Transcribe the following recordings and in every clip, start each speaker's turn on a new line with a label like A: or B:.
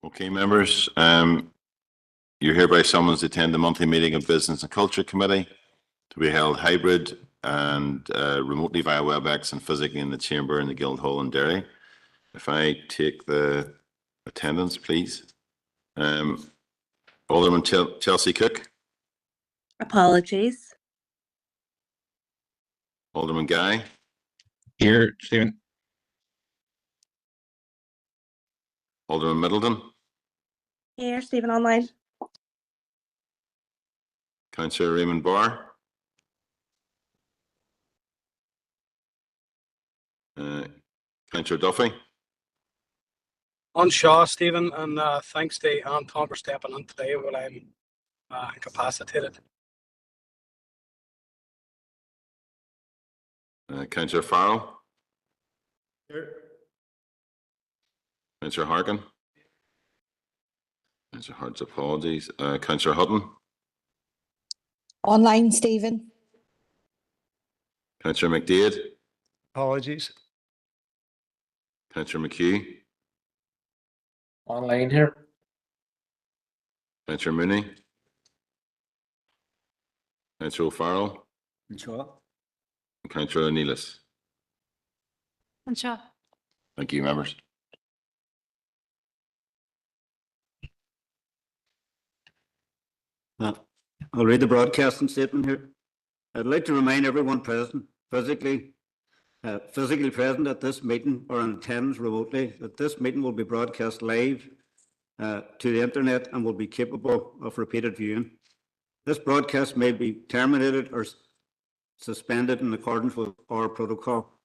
A: Okay, members, you're hereby summoned to attend the monthly meeting of Business and Culture Committee to be held hybrid and remotely via WebEx and physically in the chamber in the Guildhall in Derry. If I take the attendance, please. Alderman Chelsea Cook.
B: Apologies.
A: Alderman Guy.
C: Here, Stephen.
A: Alderman Middleton.
B: Here, Stephen, online.
A: Councillor Raymond Barr. Councillor Duffy.
D: On Shaw, Stephen, and thanks to Anne Tom for stepping in today while I'm incapacitated.
A: Councillor Farrell. Here. Councillor Harkin. Councillor Hart's apologies. Councillor Hutton.
E: Online, Stephen.
A: Councillor McDaid.
C: Apologies.
A: Councillor McHugh.
F: Online here.
A: Councillor Mooney. Councillor O'Farrell.
C: Shaw.
A: And Councillor Neelis.
B: And Shaw.
A: Thank you, members.
G: I'll read the broadcasting statement here. I'd like to remind everyone present, physically present at this meeting or in attendance remotely, that this meeting will be broadcast live to the internet and will be capable of repeated viewing. This broadcast may be terminated or suspended in accordance with our protocol.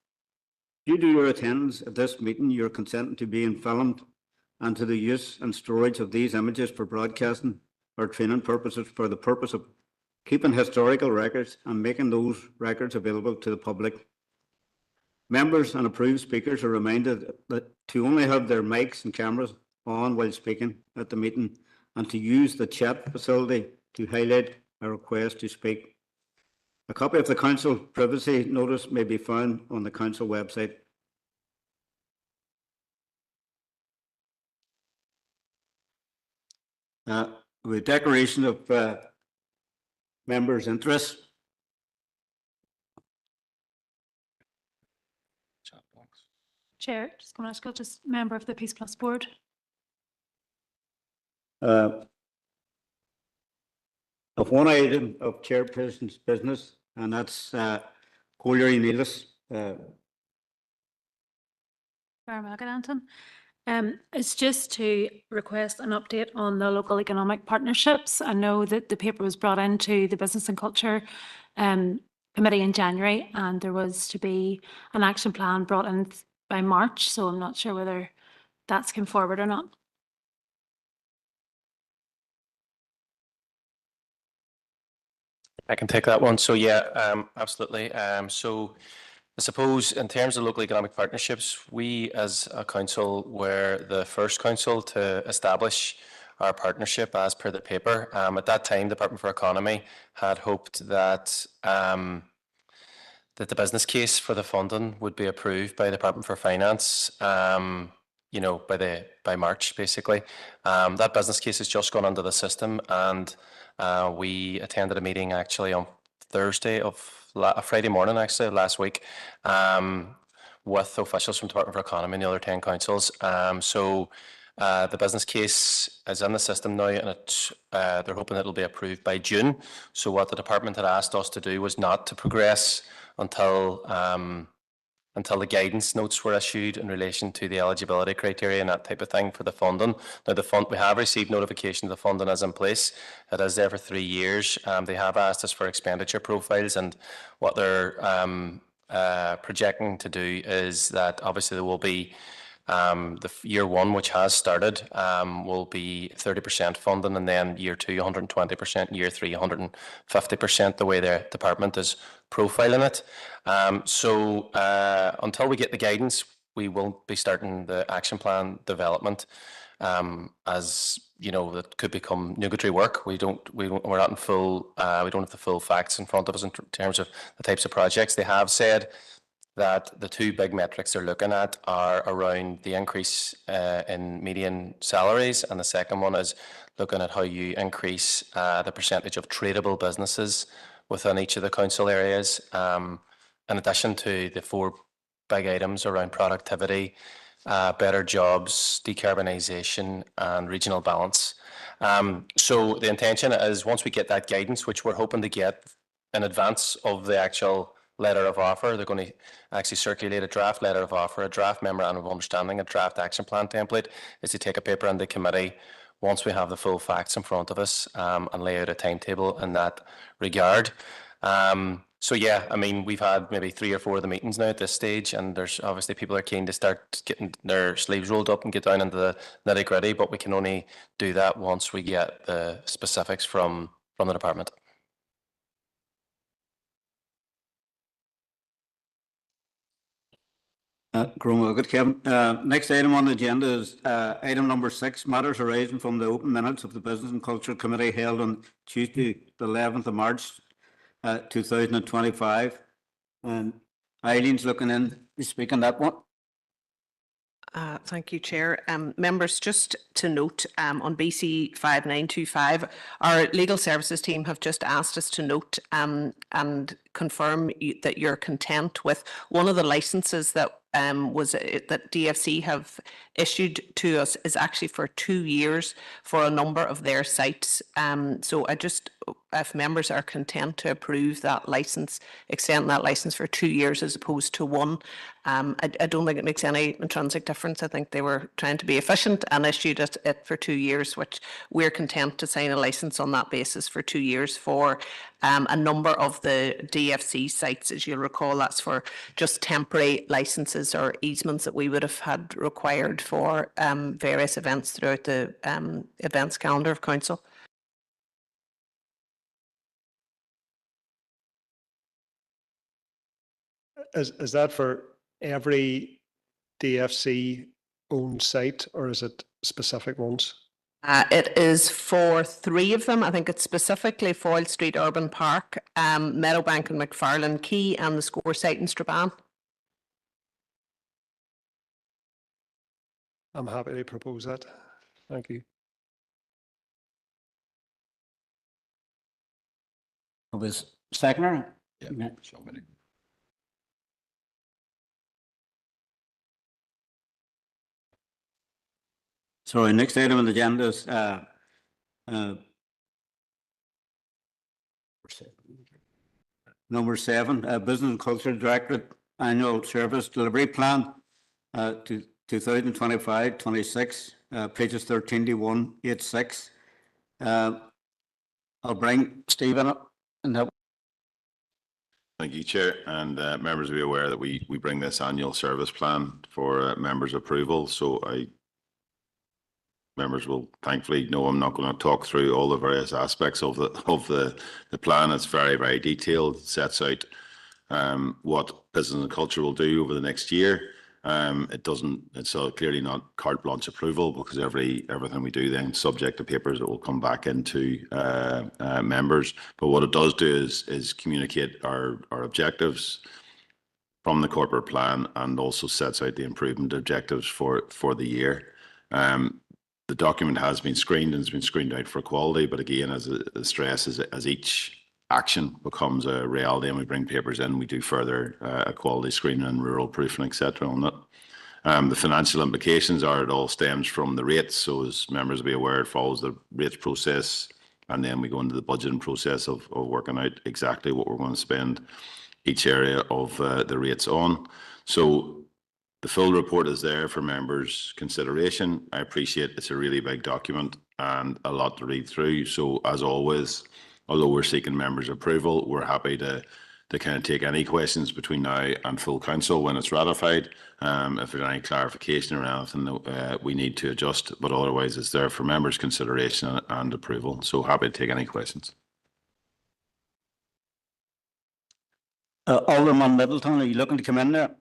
G: Due to your attendance at this meeting, you're consenting to being filmed and to the use and storage of these images for broadcasting or training purposes for the purpose of keeping historical records and making those records available to the public. Members and approved speakers are reminded that to only have their mics and cameras on while speaking at the meeting and to use the chat facility to highlight a request to speak. A copy of the Council privacy notice may be found on the Council website. With declaration of members' interest.
H: Chair, just going to ask, just member of the Peace Plus Board.
G: Of one item of chairperson's business, and that's Collier Neelis.
H: It's just to request an update on the local economic partnerships. I know that the paper was brought into the Business and Culture Committee in January, and there was to be an action plan brought in by March, so I'm not sure whether that's come forward or not.
F: I can take that one. So yeah, absolutely. So I suppose in terms of local economic partnerships, we as a council were the first council to establish our partnership as per the paper. At that time, the Department for Economy had hoped that that the business case for the funding would be approved by the Department for Finance, you know, by March, basically. That business case has just gone under the system, and we attended a meeting actually on Thursday of Friday morning, actually, last week, with officials from Department for Economy and the other 10 councils. So the business case is in the system now, and they're hoping it'll be approved by June. So what the department had asked us to do was not to progress until the guidance notes were issued in relation to the eligibility criteria and that type of thing for the funding. Now, we have received notification the funding is in place. It is there for 3 years. They have asked us for expenditure profiles, and what they're projecting to do is that obviously there will be the year one, which has started, will be 30% funding, and then year two, 120%, year three, 150%, the way the department is profiling it. So until we get the guidance, we won't be starting the action plan development. As you know, that could become nugatory work. We're not in full, we don't have the full facts in front of us in terms of the types of projects. They have said that the two big metrics they're looking at are around the increase in median salaries, and the second one is looking at how you increase the percentage of tradable businesses within each of the council areas, in addition to the four big items around productivity, better jobs, decarbonisation and regional balance. So the intention is, once we get that guidance, which we're hoping to get in advance of the actual letter of offer, they're going to actually circulate a draft letter of offer, a draft memorandum of understanding, a draft action plan template, is to take a paper into committee once we have the full facts in front of us, and lay out a timetable in that regard. So yeah, I mean, we've had maybe 3 or 4 of the meetings now at this stage, and there's obviously people are keen to start getting their sleeves rolled up and get down into the nitty gritty, but we can only do that once we get the specifics from the department.
G: Good, Kevin. Next item on the agenda is item number 6, matters arising from the open minutes of the Business and Culture Committee held on Tuesday, the 11th of March, 2025. And Eileen's looking in to speak on that one.
E: Thank you, Chair. Members, just to note, on BC 5925, our legal services team have just asked us to note and confirm that you're content with one of the licenses that that DFC have issued to us is actually for 2 years for a number of their sites. So if members are content to approve that license, extend that license for 2 years as opposed to 1, I don't think it makes any intrinsic difference. I think they were trying to be efficient and issued it for 2 years, which we're content to sign a license on that basis for 2 years for a number of the DFC sites. As you'll recall, that's for just temporary licenses or easements that we would have had required for various events throughout the events calendar of council.
C: Is that for every DFC owned site, or is it specific ones?
E: It is for 3 of them. I think it's specifically Foyle Street Urban Park, Meadowbank and McFarlane Quay, and the Score site in Strabane.
C: I'm happy to propose that. Thank you.
G: Was seconder?
C: Yeah. Sorry, next item on the agenda is number 7, Business and Culture Directorate Annual Service Delivery Plan to 2025-26, pages 13 to 186. I'll bring Stephen up and help.
A: Thank you, Chair, and members will be aware that we bring this annual service plan for members' approval. So members will thankfully know I'm not going to talk through all the various aspects of the plan. It's very, very detailed. It sets out what business and culture will do over the next year. It's clearly not carte blanche approval, because everything we do then subject to papers that will come back into members. But what it does do is communicate our objectives from the corporate plan, and also sets out the improvement objectives for the year. The document has been screened, and it's been screened out for quality, but again, as a stress, as each action becomes a reality and we bring papers in, we do further quality screening and rural proofing, etc. on it. The financial implications are it all stems from the rates. So as members will be aware, it follows the rates process, and then we go into the budgeting process of working out exactly what we're going to spend each area of the rates on. So the full report is there for members' consideration. I appreciate it's a really big document and a lot to read through. So as always, although we're seeking members' approval, we're happy to kind of take any questions between now and full council when it's ratified. If there's any clarification or anything that we need to adjust, but otherwise it's there for members' consideration and approval. So happy to take any questions.
G: Alderman Middleton, are you looking to come in there?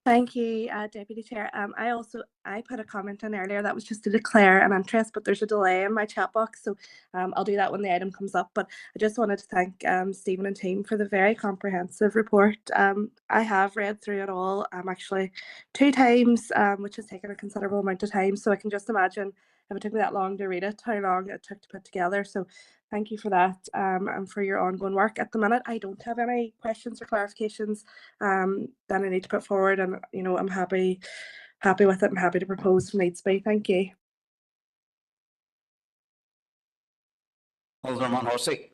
B: Thank you, Deputy Chair. I also I put a comment in earlier that was just to declare an interest, but there's a delay in my chat box, so I'll do that when the item comes up. But I just wanted to thank Stephen and team for the very comprehensive report. I have read through it all actually 2 times, which has taken a considerable amount of time, so I can just imagine if it took me that long to read it, how long it took to put together. So thank you for that, and for your ongoing work. At the minute, I don't have any questions or clarifications that I need to put forward, and I'm happy with it and happy to propose if needs be. Thank you.
G: Alderman Horsey.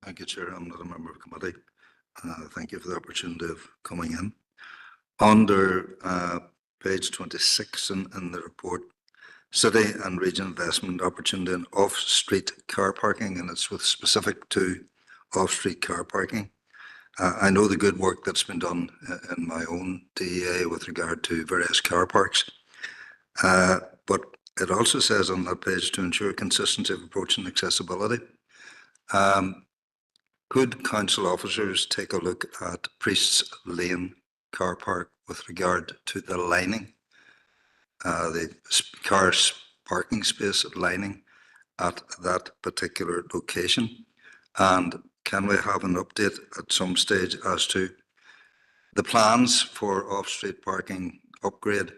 I: Thank you, Chair. I'm not a member of committee. Thank you for the opportunity of coming in. Under page 26 in the report, city and region investment opportunity in off-street car parking, and it's with specific to off-street car parking. I know the good work that's been done in my own DEA with regard to various car parks, but it also says on that page to ensure consistency of approach and accessibility. Could council officers take a look at Priest's Lane car park with regard to the lining, the car parking space lining at that particular location? And can we have an update at some stage as to the plans for off-street parking upgrade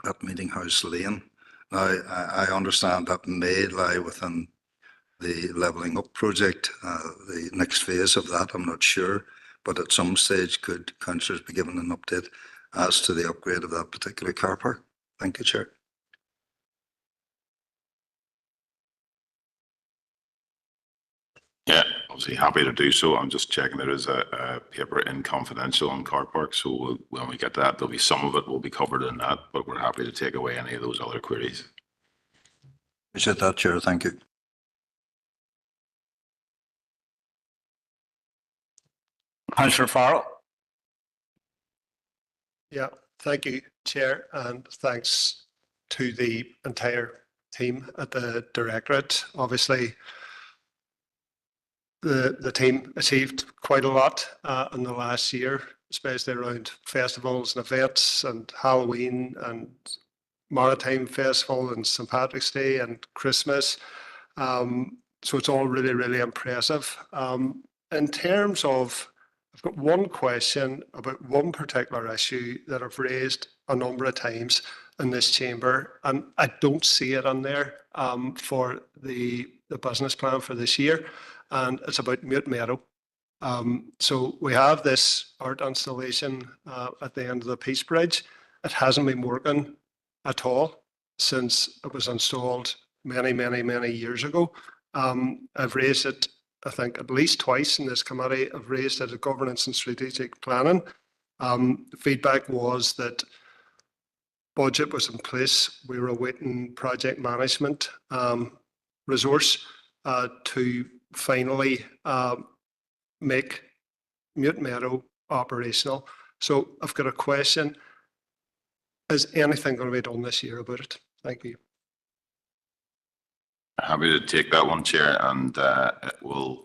I: at Meeting House Lane? Now, I understand that may lie within the levelling up project, the next phase of that, I'm not sure, but at some stage could councillors be given an update as to the upgrade of that particular car park? Thank you, Chair.
A: Yeah, obviously happy to do so. I'm just checking there is a paper in confidential on car parks, so when we get that, there'll be some of it will be covered in that, but we're happy to take away any of those other queries.
I: Appreciate that, Chair. Thank you.
G: Councillor Farrell.
C: Yeah, thank you, Chair, and thanks to the entire team at the Directorate. Obviously, the team achieved quite a lot in the last year, especially around festivals and events and Halloween and Maritime Festival and St. Patrick's Day and Christmas. So it's all really, really impressive. In terms of, I've got one question about one particular issue that I've raised a number of times in this chamber, and I don't see it on there for the business plan for this year, and it's about Mute Meadow. So we have this art installation at the end of the Peace Bridge. It hasn't been working at all since it was installed many, many, many years ago. I've raised it, I think, at least twice in this committee. I've raised it at governance and strategic planning. Feedback was that budget was in place. We were awaiting project management resource to finally make Mute Meadow operational. So I've got a question. Is anything going to be done this year about it? Thank you.
A: Happy to take that one, Chair, and it will,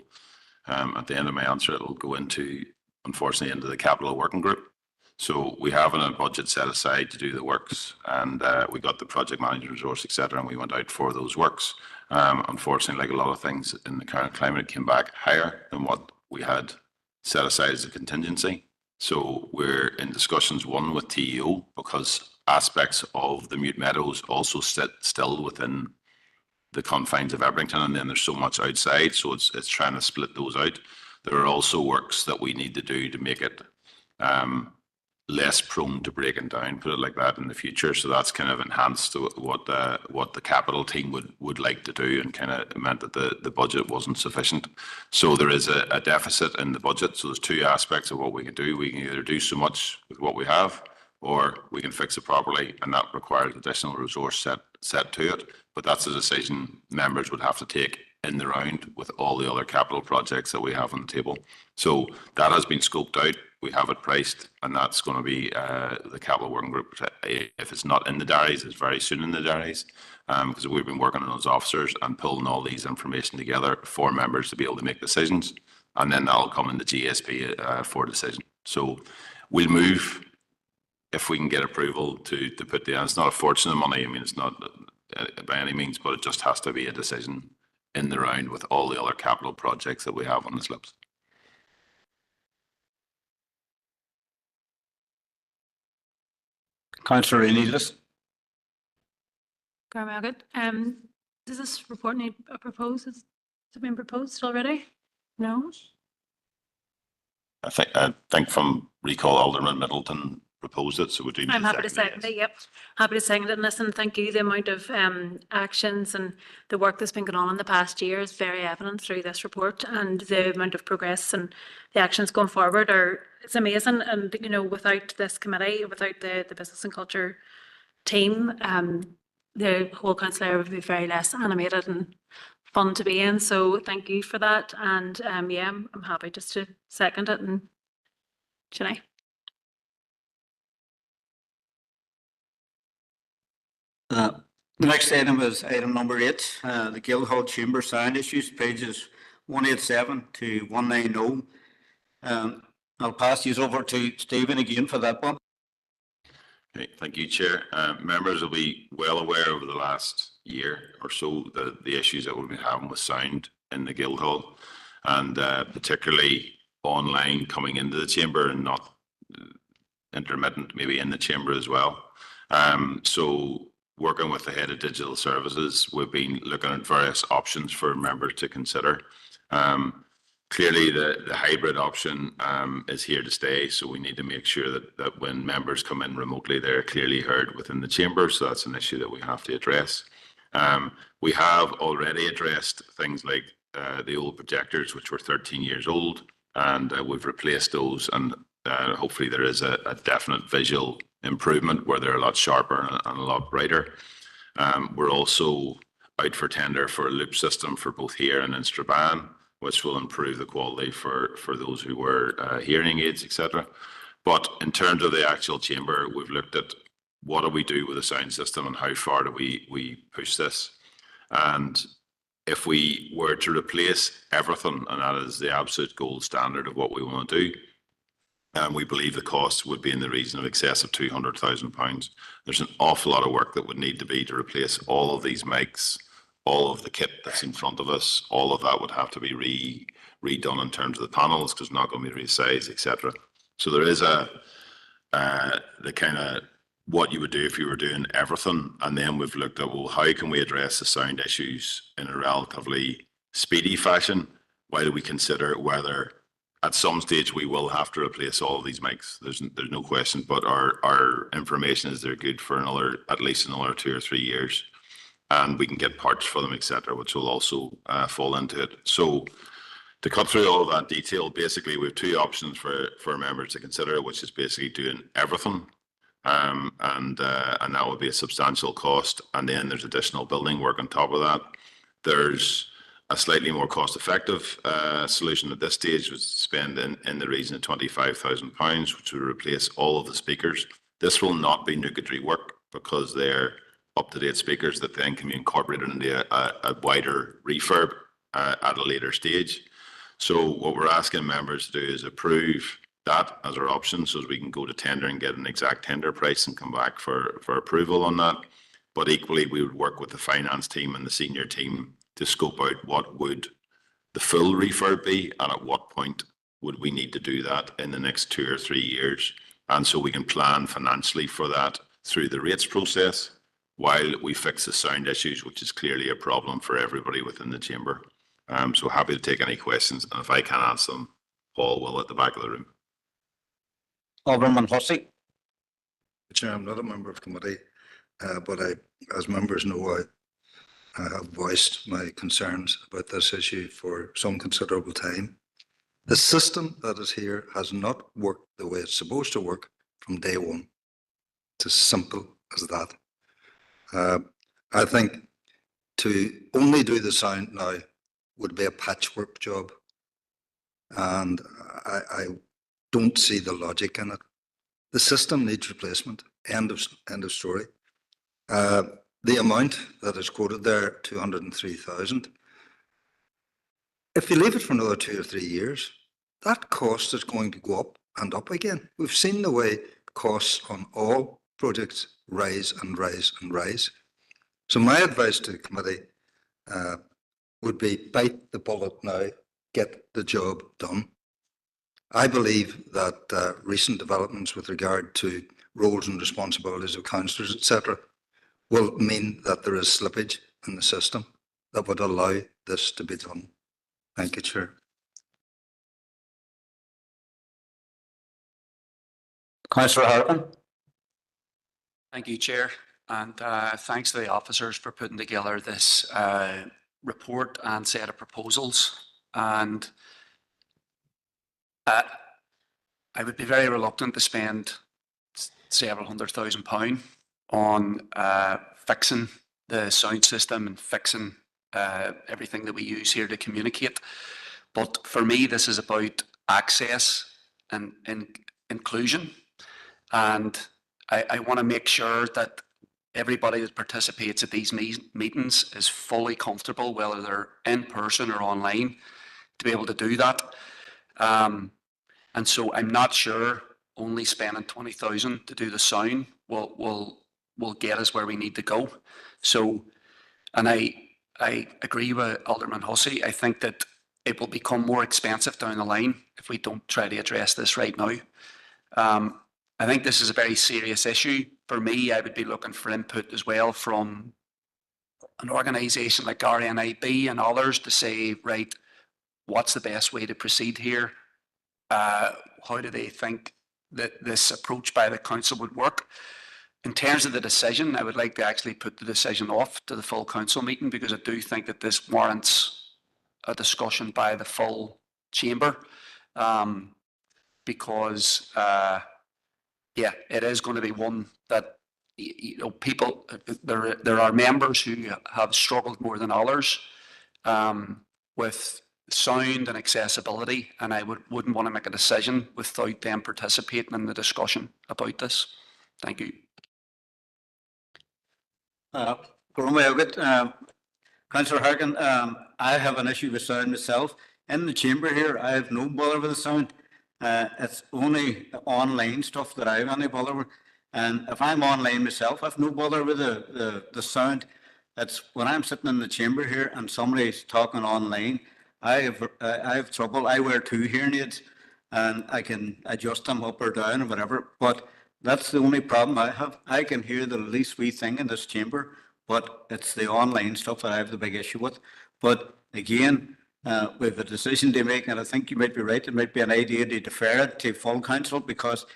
A: at the end of my answer, it will go into, unfortunately, into the capital working group. So we have a budget set aside to do the works, and we got the project management resource, etc., and we went out for those works. Unfortunately, like a lot of things in the current climate, it came back higher than what we had set aside as a contingency. So we're in discussions, one with TEO, because aspects of the Mute Meadows also sit still within the confines of Ebrington, and then there's so much outside, so it's trying to split those out. There are also works that we need to do to make it less prone to breaking down, put it like that, in the future. So that's kind of enhanced to what the capital team would like to do, and kind of meant that the budget wasn't sufficient. So there is a deficit in the budget. So there's two aspects of what we can do. We can either do so much with what we have, or we can fix it properly, and that requires additional resource set to it. But that's a decision members would have to take in the round with all the other capital projects that we have on the table. So that has been scoped out. We have it priced, and that's going to be the capital working group. If it's not in the diaries, it's very soon in the diaries, because we've been working on those officers and pulling all these information together for members to be able to make decisions, and then that'll come in the GSP for decision. So we'll move if we can get approval to put the, and it's not a fortune of money. I mean, it's not by any means, but it just has to be a decision in the round with all the other capital projects that we have on the slips.
G: Councillor Needless.
H: Does this report need a proposal? Has it been proposed already? No?
A: I think from recall, Alderman Middleton proposed it, so would you?
H: I'm happy to second it, yep. Happy to second it. And listen, thank you. The amount of actions and the work that's been going on in the past year is very evident through this report, and the amount of progress and the actions going forward it's amazing. And, you know, without this committee, without the Business and Culture team, the whole council area would be very less animated and fun to be in. So thank you for that. And yeah, I'm happy just to second it. And Sinead.
G: The next item is item number 8, the Guildhall Chamber sound issues, pages 187 to 190. I'll pass these over to Stephen again for that one.
A: Okay, thank you, Chair. Members will be well aware over the last year or so the issues that we've been having with sound in the Guildhall, and particularly online coming into the chamber and not intermittent maybe in the chamber as well. So working with the head of digital services, we've been looking at various options for members to consider. Clearly, the hybrid option is here to stay, so we need to make sure that when members come in remotely, they're clearly heard within the chamber, so that's an issue that we have to address. We have already addressed things like the old projectors, which were 13 years old, and we've replaced those, and hopefully there is a definite visual improvement where they're a lot sharper and a lot brighter. We're also out for tender for a loop system for both here and in Strabane, which will improve the quality for those who wear hearing aids, etc. But in terms of the actual chamber, we've looked at what do we do with the sound system and how far do we push this. And if we were to replace everything, and that is the absolute gold standard of what we want to do, we believe the cost would be in the region of excess of £200,000. There's an awful lot of work that would need to be to replace all of these mics, all of the kit that's in front of us. All of that would have to be redone in terms of the panels, because it's not going to be resized, etc. So there is the kind of what you would do if you were doing everything. And then we've looked at, well, how can we address the sound issues in a relatively speedy fashion, while we consider whether at some stage we will have to replace all of these mics. There's no question, but our information is they're good for at least another 2 or 3 years, and we can get parts for them, etc., which will also fall into it. So to cut through all of that detail, basically we have 2 options for members to consider, which is basically doing everything, and that would be a substantial cost, and then there's additional building work on top of that. There's a slightly more cost-effective solution at this stage, was to spend in the region of £25,000, which would replace all of the speakers. This will not be nugatory work, because they're up-to-date speakers that then can be incorporated into a wider refurb at a later stage. So what we're asking members to do is approve that as our option, so as we can go to tender and get an exact tender price and come back for approval on that. But equally, we would work with the finance team and the senior team to scope out what would the full refurb be, and at what point would we need to do that in the next 2 or 3 years. And so we can plan financially for that through the rates process, while we fix the sound issues, which is clearly a problem for everybody within the chamber. So happy to take any questions, and if I can't answer them, Paul will at the back of the room.
G: Alderman Hussey.
I: Chair, I'm not a member of committee, but as members know, I have voiced my concerns about this issue for some considerable time. The system that is here has not worked the way it's supposed to work from day one. It's as simple as that. I think to only do the sound now would be a patchwork job, and I don't see the logic in it. The system needs replacement. End of story. The amount that is quoted there, 203,000. If you leave it for another 2 or 3 years, that cost is going to go up and up again. We've seen the way costs on all projects rise and rise and rise. So my advice to the committee would be bite the bullet now, get the job done. I believe that recent developments with regard to roles and responsibilities of councillors, etc., will mean that there is slippage in the system that would allow this to be done. Thank you, Chair.
G: Councillor Harkin.
J: Thank you, Chair, and thanks to the officers for putting together this report and set of proposals. And I would be very reluctant to spend several £100,000 on fixing the sound system and fixing everything that we use here to communicate. But for me, this is about access and inclusion. And I want to make sure that everybody that participates at these meetings is fully comfortable, whether they're in person or online, to be able to do that. And so I'm not sure only spending 20,000 to do the sound will get us where we need to go. So, and I agree with Alderman Hussey. I think that it will become more expensive down the line if we don't try to address this right now. I think this is a very serious issue. For me, I would be looking for input as well from an organisation like RNIB and others to say, right, what's the best way to proceed here? How do they think that this approach by the council would work? In terms of the decision, I would like to actually put the decision off to the full council meeting, because I do think that this warrants a discussion by the full chamber, because yeah, it is going to be one that, you know, people, there are members who have struggled more than others with sound and accessibility, and I wouldn't want to make a decision without them participating in the discussion about this. Thank you.
G: Councillor Harkin, I have an issue with sound myself. In the chamber here, I have no bother with the sound. It's only online stuff that I have any bother with. And if I'm online myself, I've no bother with the sound. It's when I'm sitting in the chamber here and somebody's talking online, I have trouble. I wear 2 hearing aids and I can adjust them up or down or whatever. But that's the only problem I have. I can hear the least wee thing in this chamber, but it's the online stuff that I have the big issue with. But again, we have a decision to make, and I think you might be right. It might be an idea to defer it to full council, because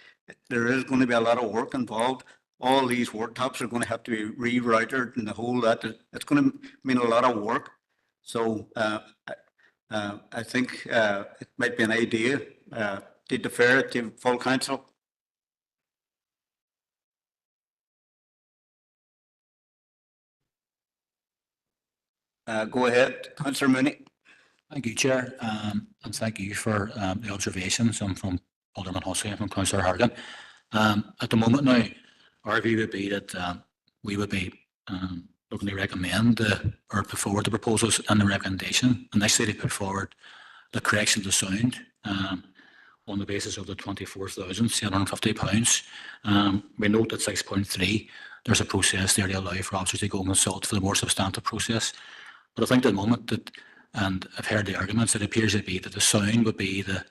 G: there is going to be a lot of work involved. All these worktops are going to have to be rerouted and the whole that. It's going to mean a lot of work. So I think it might be an idea to defer it to full council. Go ahead, Councillor Mooney.
K: Thank you, Chair, and thank you for the observations from Alderman Hussey and from Councillor Hargan. At the moment now, our view would be that we would be looking to recommend or put forward the proposals and the recommendation. Initially, they put forward the correction to sound on the basis of the £24,750. We note that 6.3, there's a process there to allow for officers to go and consult for the more substantive process. But I think at the moment that, and I've heard the arguments, it appears to be that the sound would be the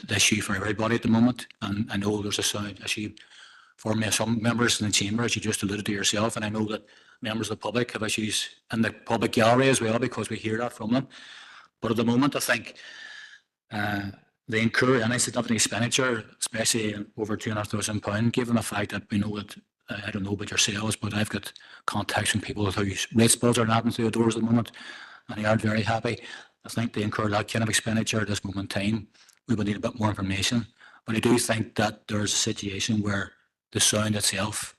K: issue for everybody at the moment. And I know there's a sound issue for some members in the chamber, as you just alluded to yourself, and I know that members of the public have issues in the public gallery as well, because we hear that from them. But at the moment, I think they incur any significant expenditure, especially over £200,000, given the fact that we know that, I don't know about yourselves, but I've got contacts from people whose rates bills are knocking through the doors at the moment, and they aren't very happy. I think they incur that kind of expenditure at this moment in time. We would need a bit more information. But I do think that there's a situation where the sound itself,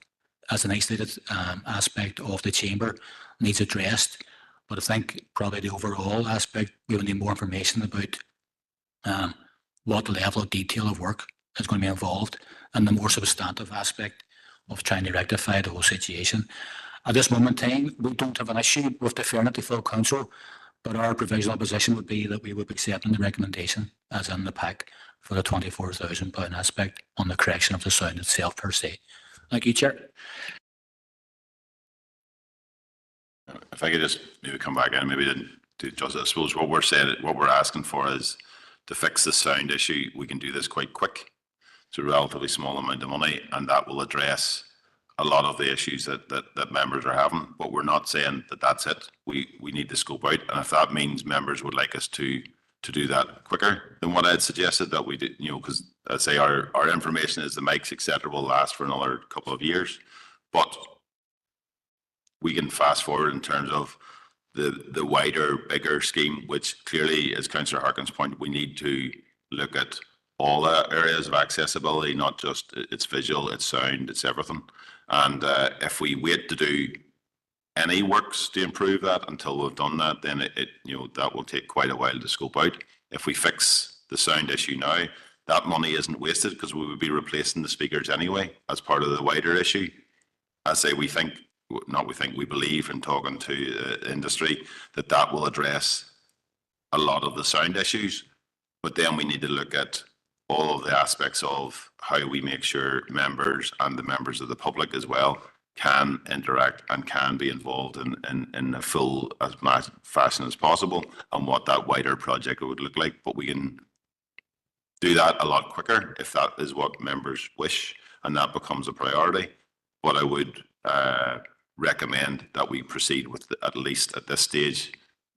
K: as an isolated aspect of the chamber, needs addressed. But I think probably the overall aspect, we will need more information about what the level of detail of work is going to be involved, and the more substantive aspect of trying to rectify the whole situation. At this moment in time, we don't have an issue with deferring it to full council, But our provisional position would be that we would be accepting the recommendation as in the pack for the £24,000 aspect on the correction of the sound itself per se. Thank you, Chair.
A: If I could just maybe come back and maybe to just, I suppose what we're asking for is to fix the sound issue. We can do this quite quick. It's a relatively small amount of money, and that will address a lot of the issues that members are having. But we're not saying that that's it. We need to scope out, and if that means members would like us to do that quicker than what I had suggested, that we did, because I say our information is the mics, etc., will last for another couple of years, but we can fast forward in terms of the wider, bigger scheme, which clearly, as Councillor Harkin's point, we need to look at all areas of accessibility, not just it's visual, it's sound, it's everything. And if we wait to do any works to improve that until we've done that, then that will take quite a while to scope out. If we fix the sound issue now, that money isn't wasted because we would be replacing the speakers anyway as part of the wider issue. I say we believe in talking to industry that will address a lot of the sound issues, but then we need to look at all of the aspects of how we make sure members and the members of the public as well can interact and can be involved in a full as much fashion as possible, and what that wider project would look like. But we can do that a lot quicker if that is what members wish and that becomes a priority. But I would recommend that we proceed with at least at this stage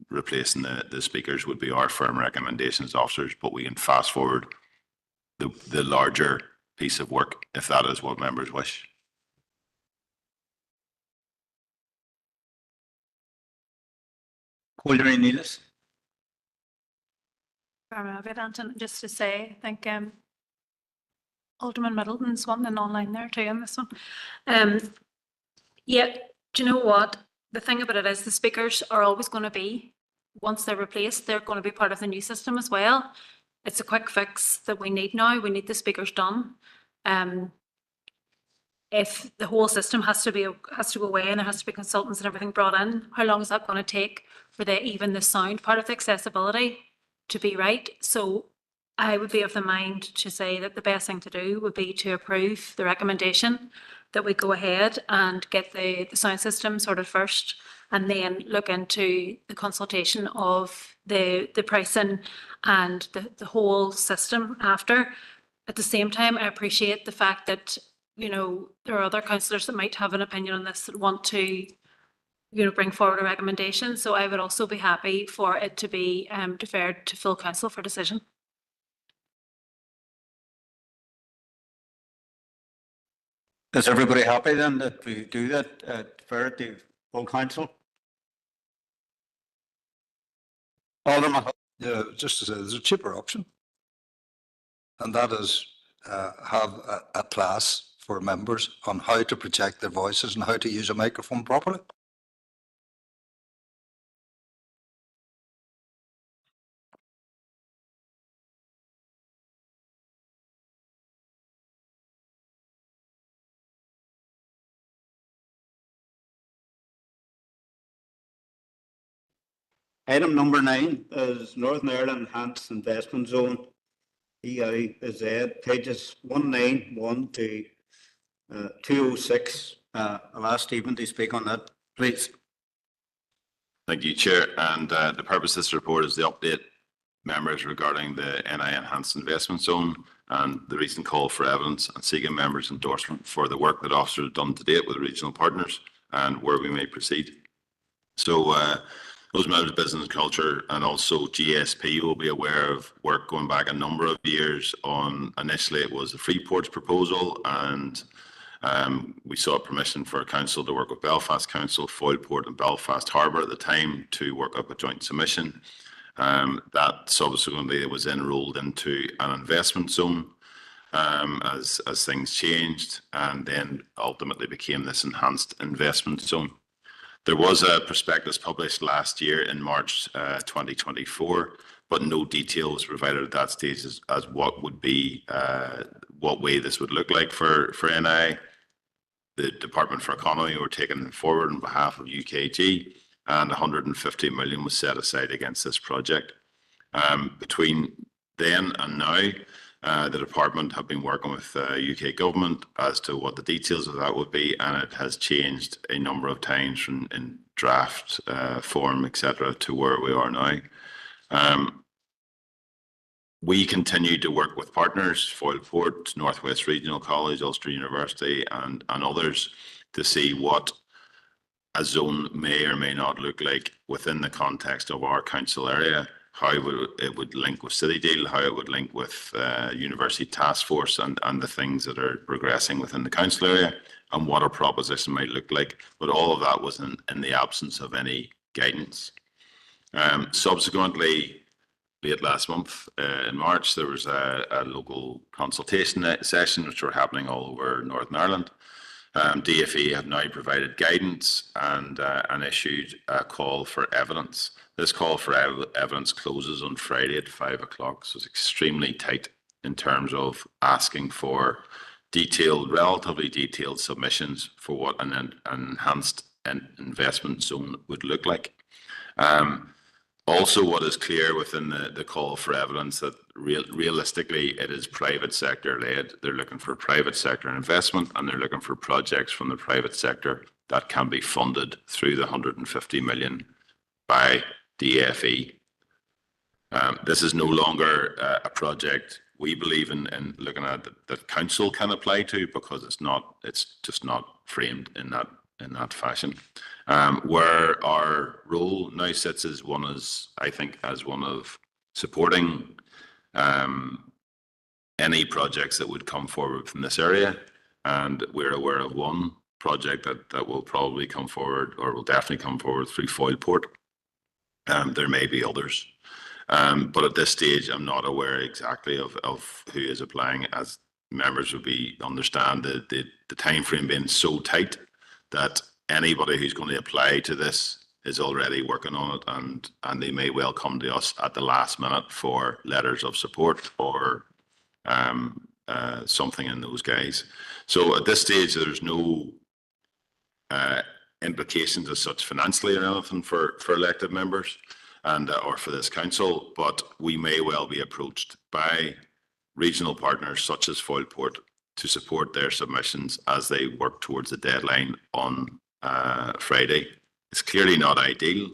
A: replacing the speakers would be our firm recommendations, officers, but we can fast forward the larger piece of work if that is what members wish.
G: Coleraine Neelis.
H: Just to say, I think Alderman Middleton's wanting an online there too on this one. Yeah, do you know what? The thing about it is the speakers are always going to be, once they're replaced, they're going to be part of the new system as well. It's a quick fix that we need now. We need the speakers done. If the whole system has to go away and there has to be consultants and everything brought in, how long is that going to take for even the sound part of the accessibility to be right? So I would be of the mind to say that the best thing to do would be to approve the recommendation that we go ahead and get the sound system sorted first, and then look into the consultation of the pricing and the whole system after. At the same time, I appreciate the fact that there are other councillors that might have an opinion on this that want to bring forward a recommendation. So I would also be happy for it to be deferred to full council for decision.
G: Is everybody happy then that we do that, defer it to full council? Alderman.
I: Yeah, just to say, there's a cheaper option, and that is have a class for members on how to protect their voices and how to use a microphone properly.
G: Item number 9 is Northern Ireland Enhanced Investment Zone, EIZ, pages 191 to 206. I'll ask Stephen to speak on that, please.
A: Thank you, Chair. And the purpose of this report is to update members regarding the NI Enhanced Investment Zone and the recent call for evidence, and seeking members' endorsement for the work that officers have done to date with regional partners and where we may proceed. So those members of Business and Culture and also GSP will be aware of work going back a number of years on, initially it was the Freeport's proposal, and we sought permission for Council to work with Belfast Council, Foyleport and Belfast Harbour at the time to work up a joint submission. That subsequently was then rolled into an investment zone as things changed, and then ultimately became this enhanced investment zone. There was a prospectus published last year in March 2024, but no detail was provided at that stage as what would be, what way this would look like for NI. The Department for Economy were taking it forward on behalf of UKG, and 150 million was set aside against this project. Between then and now, the department have been working with UK government as to what the details of that would be, and it has changed a number of times from in draft form, etc., to where we are now. We continue to work with partners, Foyleport, Northwest Regional College, Ulster University, and others to see what a zone may or may not look like within the context of our council area, how it would link with City Deal, how it would link with University Task Force and the things that are progressing within the council area, and what a proposition might look like. But all of that was in the absence of any guidance. Subsequently, late last month, in March, there was a local consultation session which were happening all over Northern Ireland. DFE have now provided guidance and issued a call for evidence. This call for evidence closes on Friday at 5 o'clock, so it's extremely tight in terms of asking for detailed, relatively detailed submissions for what an enhanced investment zone would look like. Also, what is clear within the call for evidence that realistically it is private sector led. They're looking for private sector investment, and they're looking for projects from the private sector that can be funded through the 150 million by DFE. This is no longer a project we believe in looking at that council can apply to, because it's just not framed in that fashion. Where our role now sits as one of supporting any projects that would come forward from this area, and we're aware of one project that will probably come forward, or will definitely come forward, through Foyleport. There may be others, but at this stage I'm not aware exactly of who is applying, as members would understand the time frame being so tight that anybody who's going to apply to this is already working on it, and they may well come to us at the last minute for letters of support or something in those guys. So at this stage, there's no implications as such financially or anything for elected members and or for this council, but we may well be approached by regional partners such as Foyleport to support their submissions as they work towards the deadline on Friday. It's clearly not ideal,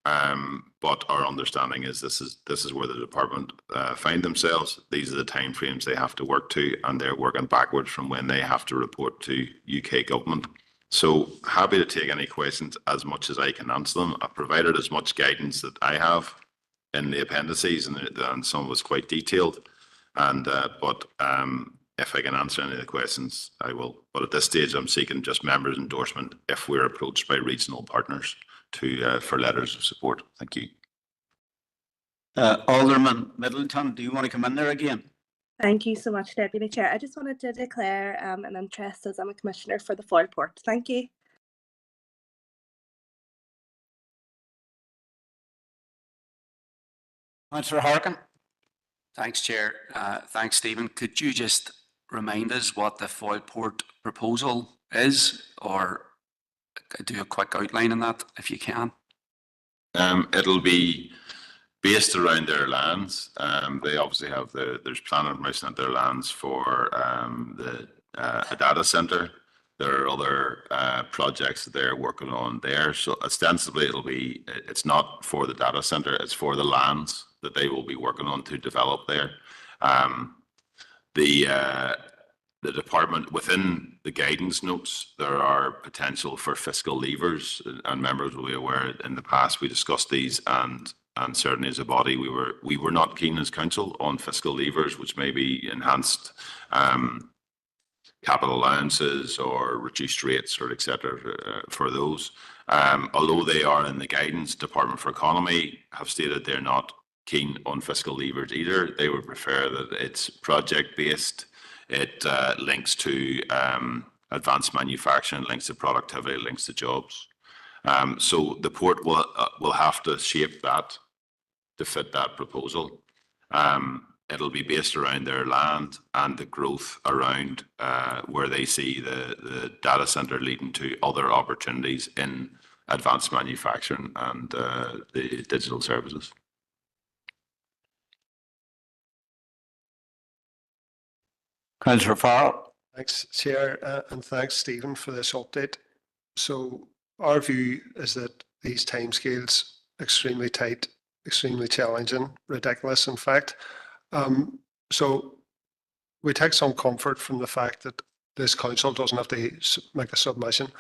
A: but our understanding is this is where the department find themselves. These are the timeframes they have to work to, and they're working backwards from when they have to report to UK government. So happy to take any questions as much as I can answer them. I've provided as much guidance that I have in the appendices, and some was quite detailed. But if I can answer any of the questions, I will. But at this stage, I'm seeking just members' endorsement if we're approached by regional partners for letters of support. Thank you.
G: Alderman Middleton, do you want to come in there again?
B: Thank you so much, Deputy Chair. I just wanted to declare an interest as I'm a commissioner for the Foyleport. Thank you.
G: Councillor Harkin.
J: Thanks, Chair. Thanks, Stephen. Could you just remind us what the Foyleport proposal is, or do a quick outline on that if you can?
A: It'll be based around their lands. They obviously have there's planning permission at their lands for a data centre. There are other projects that they're working on there. So ostensibly it's not for the data centre, it's for the lands that they will be working on to develop there. The department, within the guidance notes, there are potential for fiscal levers, and members will be aware in the past we discussed these, and certainly as a body we were not keen as council on fiscal levers, which may be enhanced capital allowances or reduced rates or etc. For those. Although they are in the guidance, Department for Economy have stated they're not keen on fiscal levers either. They would prefer that it's project based. It links to advanced manufacturing, links to productivity, links to jobs. So the port will have to shape that to fit that proposal. It'll be based around their land and the growth around where they see the data centre leading to other opportunities in advanced manufacturing and the digital services.
G: Councillor Farrell.
C: Thanks, Chair, and thanks, Stephen, for this update. So our view is that these timescales extremely tight, extremely challenging, ridiculous, in fact. So we take some comfort from the fact that this council doesn't have to make a submission.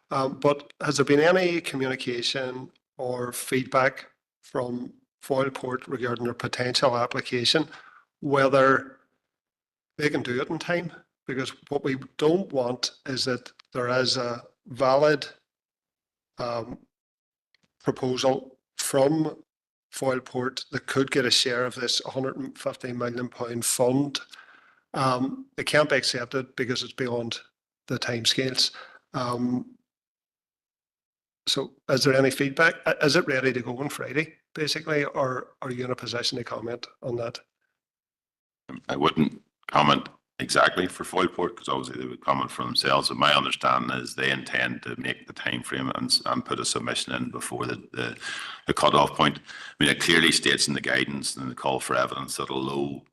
C: But has there been any communication or feedback from Foyleport regarding their potential application, whether they can do it in time? Because what we don't want is that there is a valid proposal from Foyleport that could get a share of this £150 million fund. It can't be accepted because it's beyond the timescales. So is there any feedback? Is it ready to go on Friday, basically, or are you in a position to comment on that?
A: I wouldn't comment exactly for Foyleport because obviously they would comment for themselves. But my understanding is they intend to make the time frame and put a submission in before the cut-off point. I mean, it clearly states in the guidance and the call for evidence that although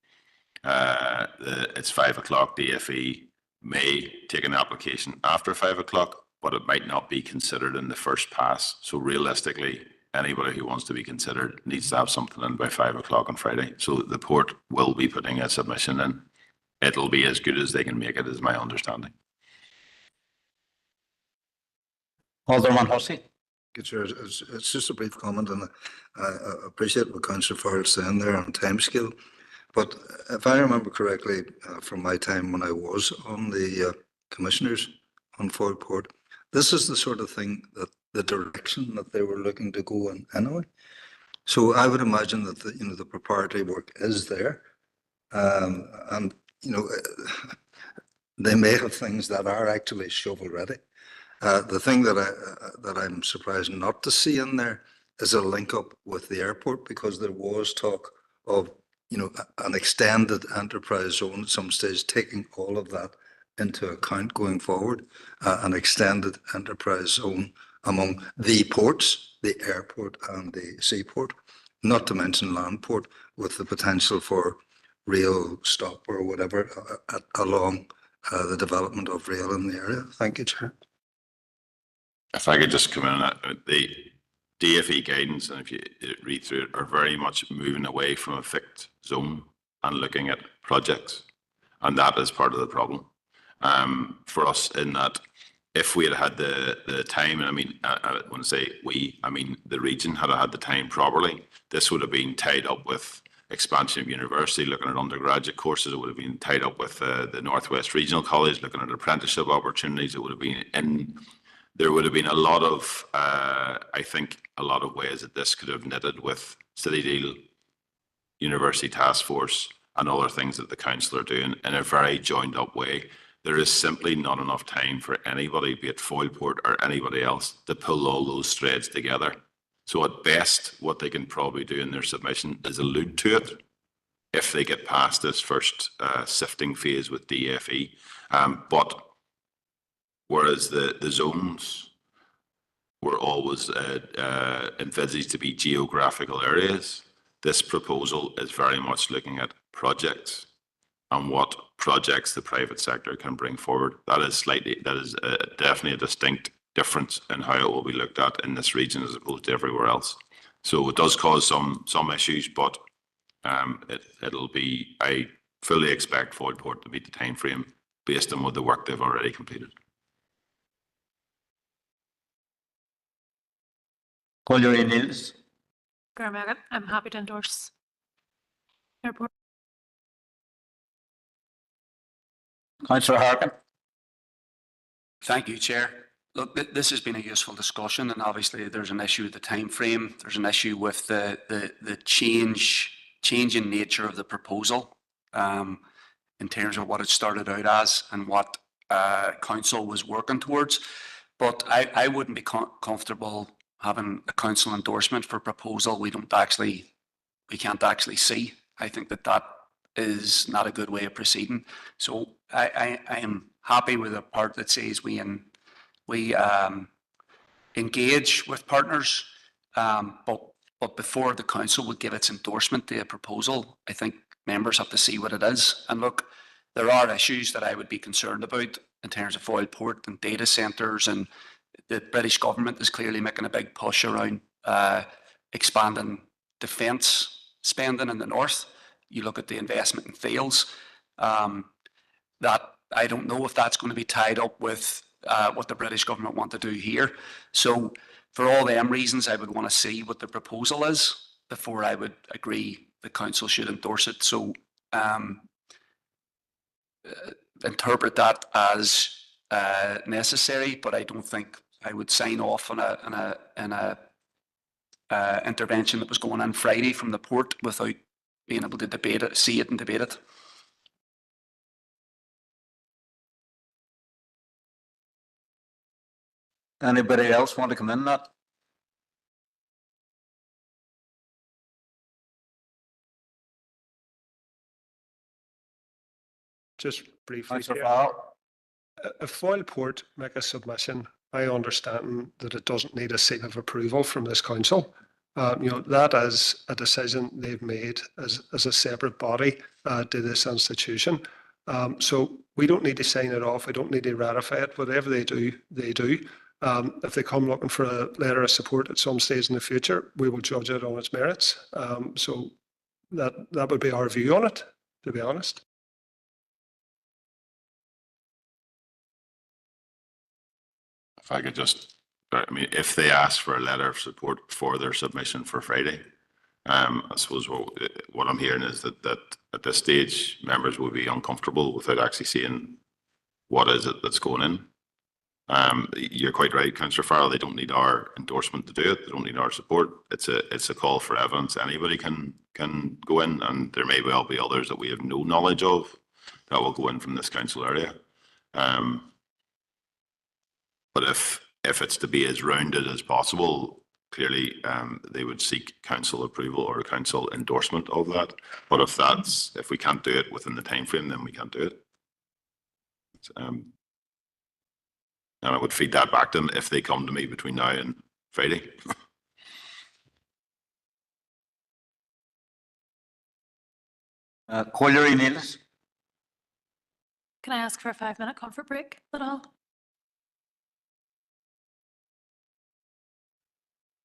A: it's 5 o'clock, DFE may take an application after 5 o'clock, but it might not be considered in the first pass. So realistically, anybody who wants to be considered needs to have something in by 5 o'clock on Friday. So the port will be putting a submission in. It'll be as good as they can make it, is my understanding.
G: Alderman Hussey.
I: It's just a brief comment, and I appreciate what Councillor Farrell's saying there on timescale. But if I remember correctly, from my time when I was on the commissioners on Foyleport, this is the sort of thing that the direction that they were looking to go in anyway. So I would imagine that the preparatory work is there, and they may have things that are actually shovel ready. The thing that I'm surprised not to see in there is a link up with the airport, because there was talk of an extended enterprise zone at some stage, taking all of that into account going forward, an extended enterprise zone among the ports, the airport and the seaport, not to mention landport, with the potential for rail stop or whatever along the development of rail in the area. Thank you, Chair.
A: If I could just come in, the DFE guidance, and if you read through it, are very much moving away from a fixed zone and looking at projects. And that is part of the problem for us, in that if we had had the time, and I mean, when I say we, I mean the region had had the time properly, this would have been tied up with expansion of university, looking at undergraduate courses. It would have been tied up with the Northwest Regional College, looking at apprenticeship opportunities. It would have been there would have been a lot of, I think, a lot of ways that this could have knitted with City Deal, University Task Force, and other things that the council are doing in a very joined up way. There is simply not enough time for anybody, be it Foyleport or anybody else, to pull all those threads together. So at best, what they can probably do in their submission is allude to it if they get past this first sifting phase with DFE. But whereas the zones were always envisaged to be geographical areas, this proposal is very much looking at projects and what projects the private sector can bring forward. That is definitely a distinct difference in how it will be looked at in this region as opposed to everywhere else. So it does cause some issues, but it'll be, I fully expect Foyleport to meet the time frame based on what the work they've already completed.
G: Collier Niels.
H: I'm happy to endorse airport.
G: Councillor Harkin.
J: Thank you, Chair. Look, this has been a useful discussion, and obviously there's an issue with the time frame. There's an issue with the changing nature of the proposal in terms of what it started out as and what council was working towards. But I wouldn't be comfortable having a council endorsement for a proposal we can't actually see. I think that is not a good way of proceeding. So I am happy with the part that says we engage with partners, but before the council would give its endorsement to a proposal, I think members have to see what it is. And look, there are issues that I would be concerned about in terms of oil port and data centres, and the British government is clearly making a big push around expanding defence spending in the north. You look at the investment in fields, that I don't know if that's going to be tied up with what the British government want to do here. So for all them reasons, I would want to see what the proposal is before I would agree the council should endorse it. So interpret that as necessary, but I don't think I would sign off on a intervention that was going on Friday from the port without being able to debate it, see it and debate it.
G: Anybody else want to come in that?
C: Just briefly,
G: Councillor
C: Chair.
G: Farrell?
C: If Foyle Port make a submission, I understand that it doesn't need a seal of approval from this council. That is a decision they've made as a separate body to this institution. So we don't need to sign it off. We don't need to ratify it. Whatever they do, they do. If they come looking for a letter of support at some stage in the future, we will judge it on its merits. So that would be our view on it, to be honest.
A: If I could just, I mean, if they ask for a letter of support for their submission for Friday, I suppose what I'm hearing is that at this stage, members will be uncomfortable without actually seeing what is it that's going in. You're quite right, Councillor Farrell. They don't need our endorsement to do it. They don't need our support. It's a call for evidence. Anybody can go in, and there may well be others that we have no knowledge of that will go in from this council area. But if it's to be as rounded as possible, clearly they would seek council approval or council endorsement of that. But if we can't do it within the time frame, then we can't do it. And I would feed that back to them if they come to me between now and Friday.
G: Colliery Neils?
H: Can I ask for a 5-minute comfort break at all?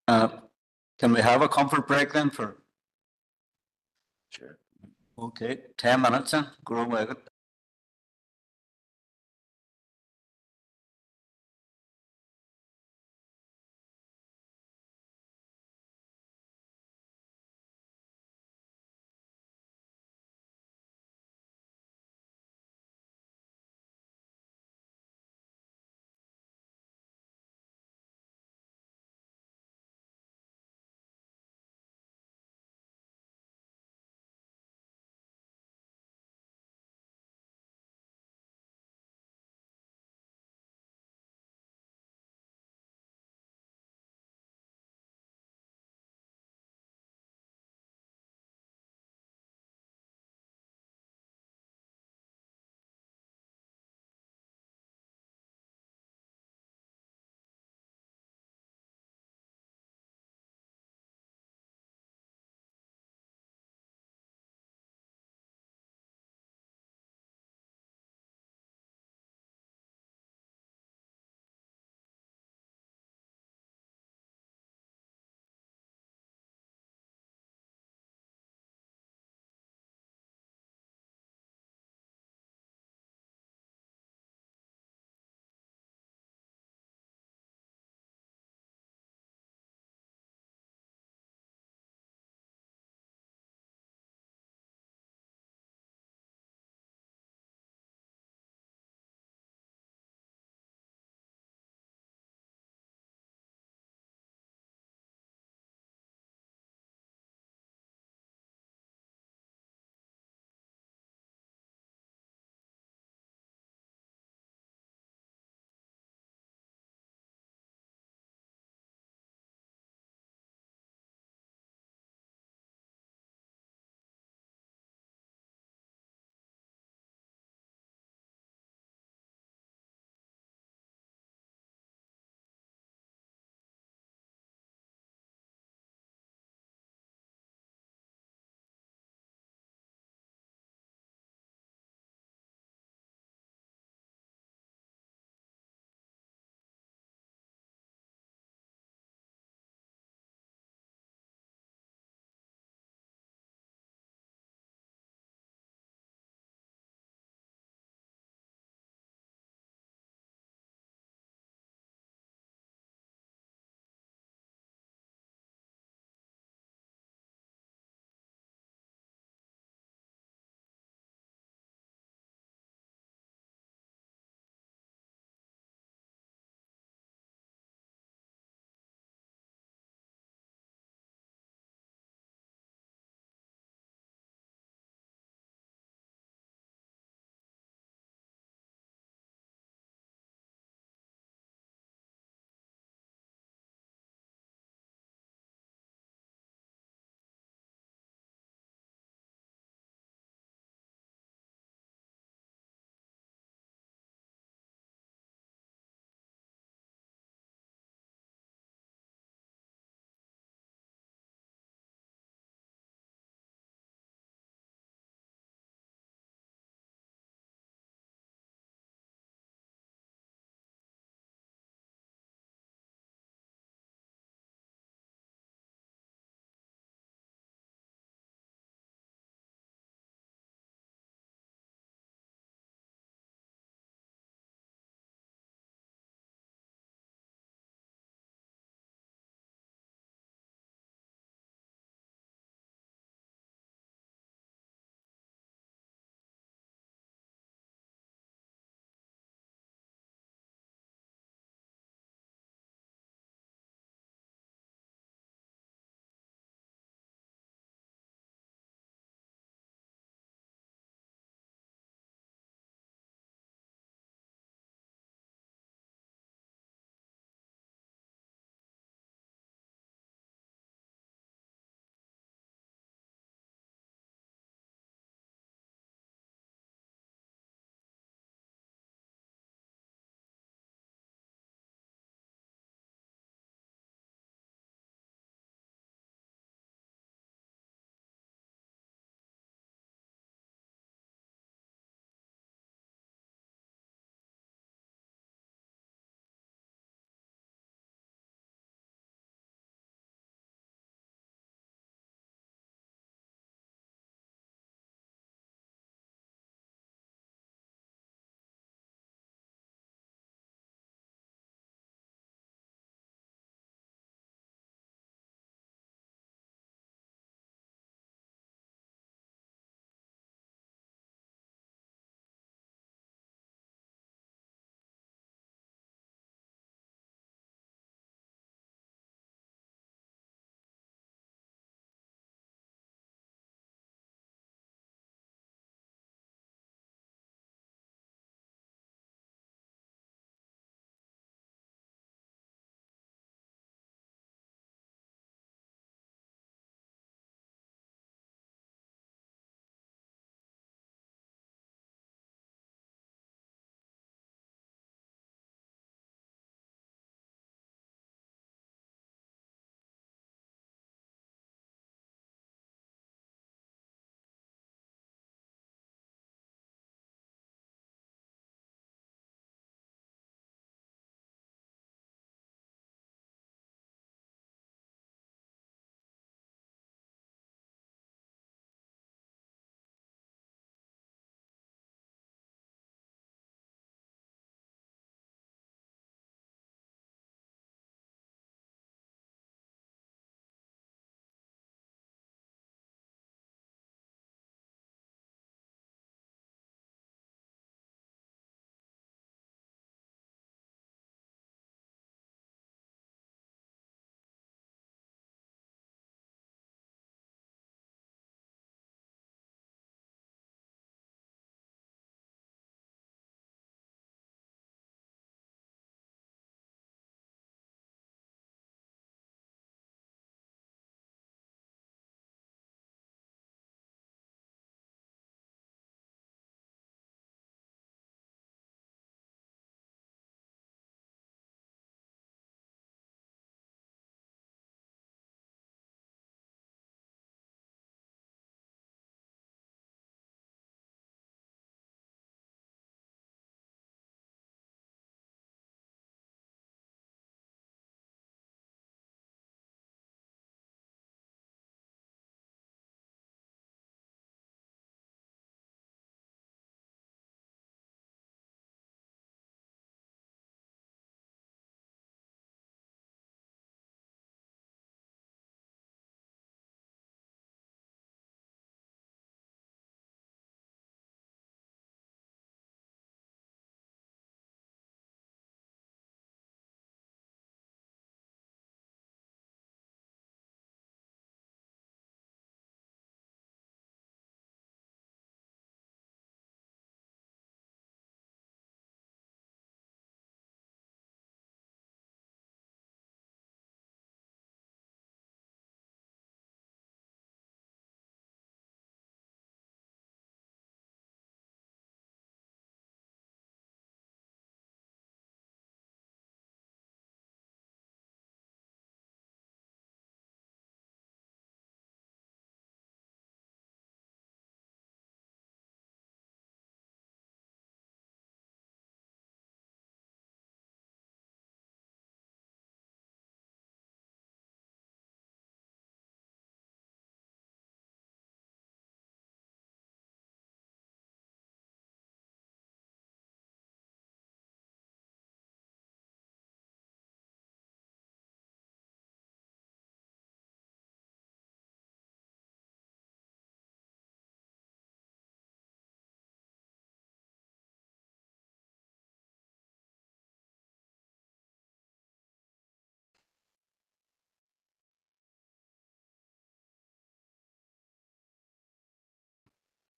G: Can we have a comfort break then for? Sure. Okay, 10 minutes then, go away.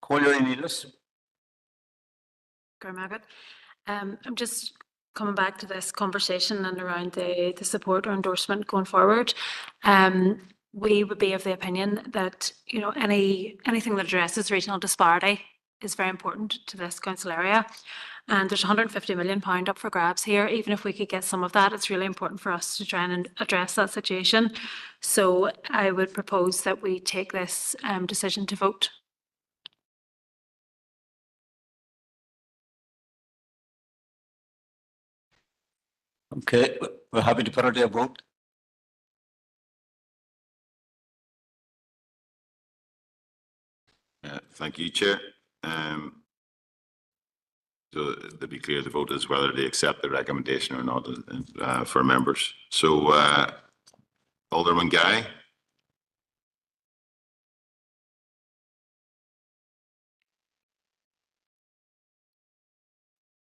G: Collier Needless.
H: Garmagat. I'm just coming back to this conversation and around the support or endorsement going forward. We would be of the opinion that, you know, anything that addresses regional disparity is very important to this council area. And there's £150 million up for grabs here. Even if we could get some of that, it's really important for us to try and address that situation. So I would propose that we take this decision to vote.
G: Okay, we're happy to put it to a vote.
A: Thank you, Chair. So to be clear, the vote is whether they accept the recommendation or not for members. So Alderman Guy.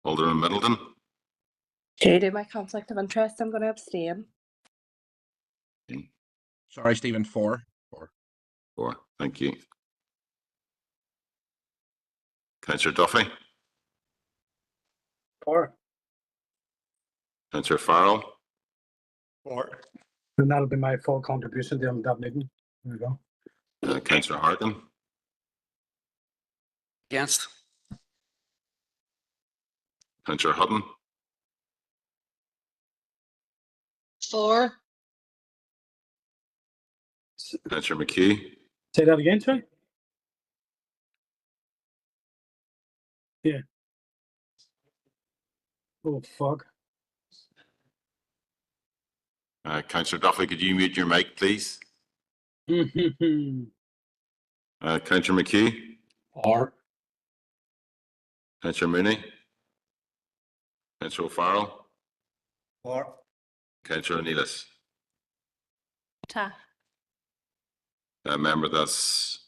A: Alderman Middleton.
B: Due to my conflict of interest, I'm going to abstain.
A: Okay.
L: Sorry, Stephen, 4.
A: 4. Thank you. Councillor Duffy.
D: 4.
A: Councillor Farrell.
C: 4.
D: And that'll be my full contribution to that meeting. There we go.
A: Councillor Harkin.
J: Against?
A: Councillor Hutton.
M: 4.
A: Councillor McHugh.
D: Say that again, sorry? Yeah. Oh, fuck.
A: Councillor Duffy, could you mute your mic, please? Councillor McHugh.
L: 4.
A: Councillor Mooney. Councillor O'Farrell.
C: 4.
A: Councillor Neelis.
H: Ta.
A: Member, that's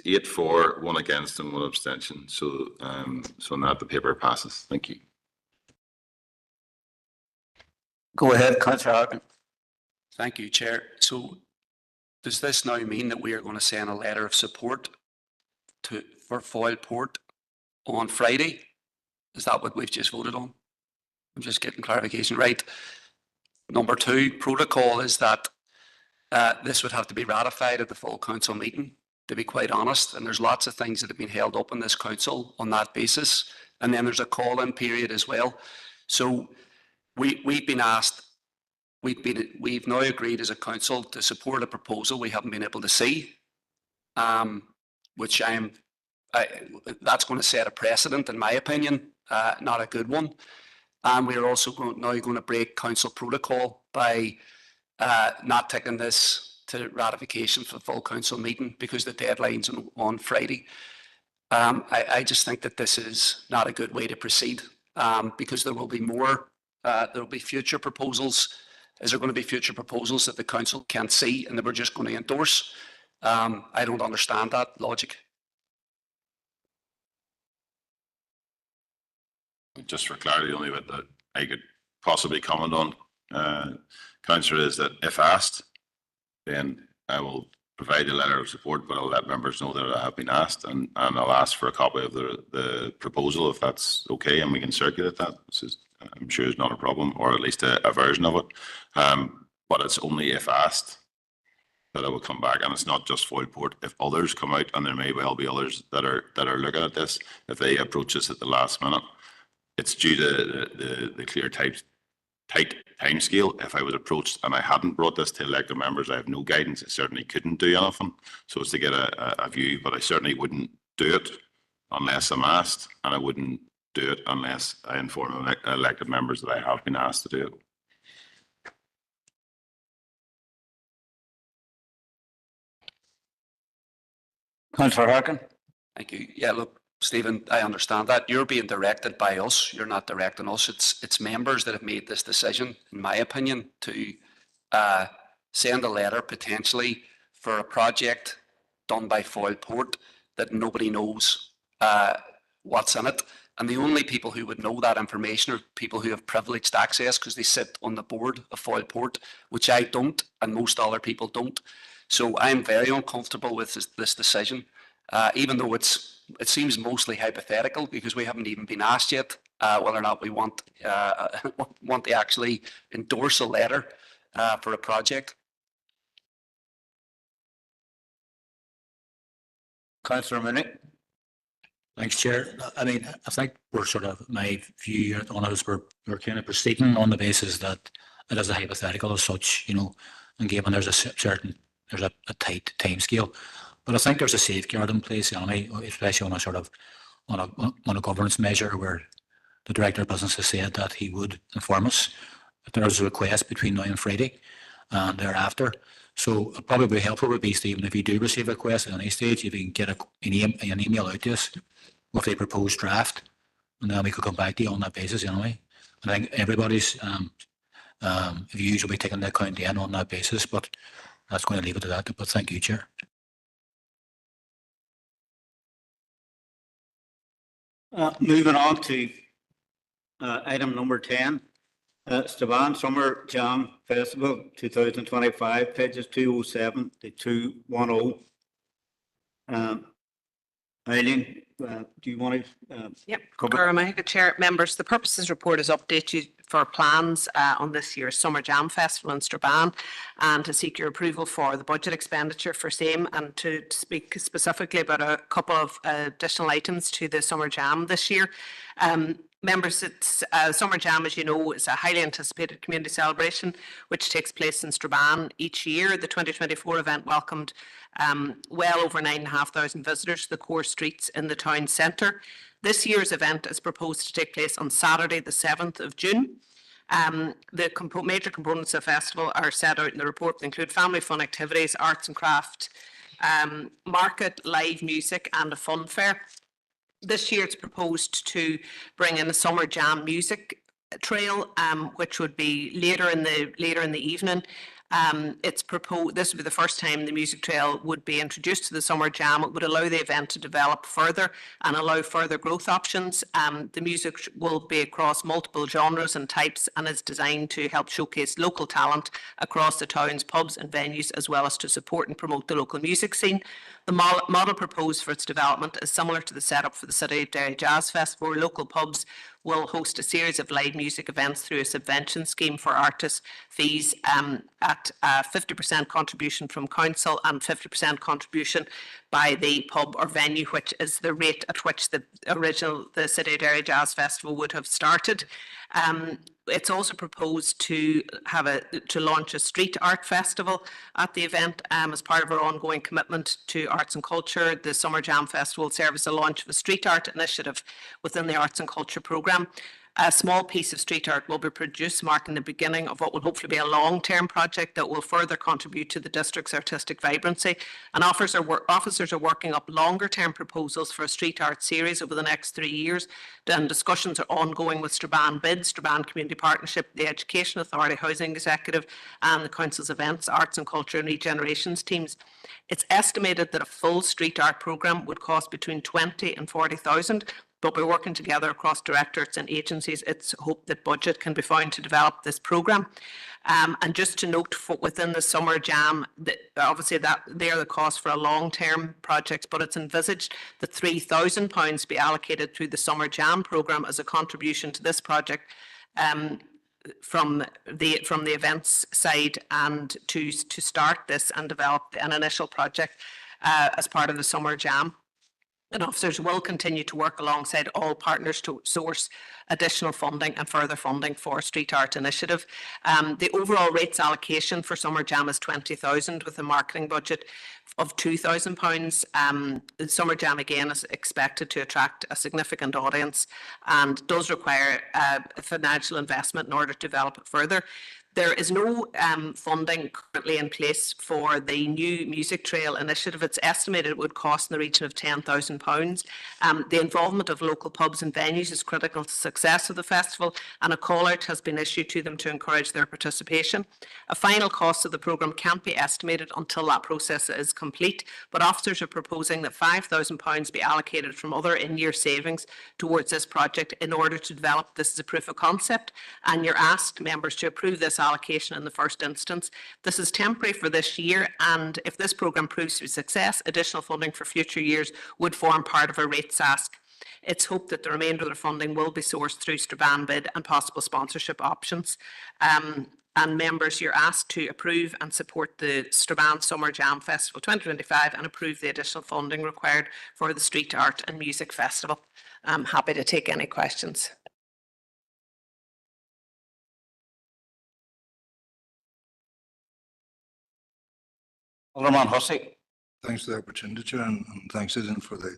A: 8 for, 1 against, and 1 abstention. So, so now the paper passes. Thank you.
G: Go ahead, Councillor Harkin.
J: Thank you, Chair. So does this now mean that we are going to send a letter of support for Foyle Port on Friday? Is that what we've just voted on? I'm just getting clarification right. Number 2, protocol is that this would have to be ratified at the full council meeting, to be quite honest. And there's lots of things that have been held up in this council on that basis. And then there's a call-in period as well. So we've been asked, we've now agreed as a council to support a proposal we haven't been able to see, which that's going to set a precedent, in my opinion, not a good one. And we're also now going to break council protocol by not taking this to ratification for the full council meeting because the deadline's on Friday. I just think that this is not a good way to proceed because there will be more, there will be future proposals. Is there going to be future proposals that the council can't see and that we're just going to endorse? I don't understand that logic.
A: Just for clarity, the only bit that I could possibly comment on, Councillor, is that if asked, then I will provide a letter of support, but I'll let members know that I have been asked, and I'll ask for a copy of the proposal if that's okay, and we can circulate that. This is, I'm sure, it's not a problem, or at least a version of it. But it's only if asked that I will come back, and it's not just Foyle Port. If others come out, and there may well be others that are looking at this, if they approach us at the last minute, it's due to the clear tight time scale. If I was approached and I hadn't brought this to elected members, I have no guidance. I certainly couldn't do anything. So it's to get a view, but I certainly wouldn't do it unless I'm asked, and I wouldn't do it unless I inform elected members that I have been asked to do it.
G: Councillor Harkin.
J: Thank you. Yeah, look, Stephen, I understand that. You're being directed by us. You're not directing us. It's members that have made this decision, in my opinion, to send a letter potentially for a project done by Foyle Port that nobody knows what's in it. And the only people who would know that information are people who have privileged access because they sit on the board of Foyle Port, which I don't, and most other people don't. So I'm very uncomfortable with this decision, even though it seems mostly hypothetical because we haven't even been asked yet whether or not we want to actually endorse a letter for a project.
G: Councillor Mooney.
K: Thanks, Chair. I mean, I think we're sort of, my view on it is we're kind of proceeding on the basis that it is a hypothetical as such, you know, and given there's a tight time scale. But I think there's a safeguard in place, anyway, especially on a sort of, on a governance measure where the Director of Business has said that he would inform us if there is a request between now and Friday and thereafter. So it probably be helpful would be, Stephen, if you do receive a request at any stage, if you can get an email out to us with a proposed draft, and then we could come back to you on that basis anyway. I think everybody's views will be taken into account then on that basis, but that's going to leave it to that. But thank you, Chair.
G: Moving on to item number 10, Strabane Summer Jam Festival 2025, pages 207 to 210. Eileen, do you want to cover?
E: Chair, members, the purposes report is update you for plans on this year's Summer Jam Festival in Strabane and to seek your approval for the budget expenditure for same and to speak specifically about a couple of additional items to the Summer Jam this year. Members, it's Summer Jam, as you know, is a highly anticipated community celebration which takes place in Strabane each year. The 2024 event welcomed well over 9,500 visitors to the core streets in the town centre. This year's event is proposed to take place on Saturday, the 7th of June. The major components of the festival are set out in the report. They include family fun activities, arts and craft, market, live music and a fun fair. This year it's proposed to bring in a Summer Jam music trail, which would be later in the evening. It's proposed this would be the first time the music trail would be introduced to the Summer Jam. It would allow the event to develop further and allow further growth options. The music will be across multiple genres and types and is designed to help showcase local talent across the town's pubs and venues, as well as to support and promote the local music scene. The model proposed for its development is similar to the setup for the City of Derry Jazz Festival, where local pubs will host a series of live music events through a subvention scheme for artists' fees at 50% contribution from council and 50% contribution by the pub or venue, which is the rate at which the City of Derry Jazz Festival would have started. It's also proposed to launch a street art festival at the event as part of our ongoing commitment to arts and culture. The Summer Jam Festival will serve as the launch of a street art initiative within the arts and culture programme. A small piece of street art will be produced, marking the beginning of what will hopefully be a long-term project that will further contribute to the district's artistic vibrancy. And officers are working up longer-term proposals for a street art series over the next 3 years. And discussions are ongoing with Strabane Bids, Strabane Community Partnership, the Education Authority, Housing Executive, and the Council's Events, Arts and Culture and Regenerations teams. It's estimated that a full street art programme would cost between 20 and 40,000. But we're working together across directorates and agencies. It's hoped that budget can be found to develop this programme. And just to note, within the Summer Jam, obviously that they're the cost for a long-term project, but it's envisaged that £3,000 be allocated through the Summer Jam programme as a contribution to this project from the events side, and to start this and develop an initial project as part of the Summer Jam. And officers will continue to work alongside all partners to source additional funding and further funding for street art initiative. The overall rates allocation for Summer Jam is 20,000 with a marketing budget of £2,000. The Summer Jam again is expected to attract a significant audience and does require financial investment in order to develop it further. There is no funding currently in place for the new music trail initiative. It's estimated it would cost in the region of £10,000. The involvement of local pubs and venues is critical to the success of the festival, and a call out has been issued to them to encourage their participation. A final cost of the programme can't be estimated until that process is complete, but officers are proposing that £5,000 be allocated from other in-year savings towards this project in order to develop this as a proof of concept, and you're asked, members, to approve this allocation in the first instance. This is temporary for this year, and if this programme proves to be a success, additional funding for future years would form part of a rates ask. It's hoped that the remainder of the funding will be sourced through Strabane bid and possible sponsorship options. And members, you're asked to approve and support the Strabane Summer Jam Festival 2025 and approve the additional funding required for the Street Art and Music Festival. I'm happy to take any questions.
K: Alderman Hussey.
I: Thanks for the opportunity, Chair, and thanks, Aidan, for the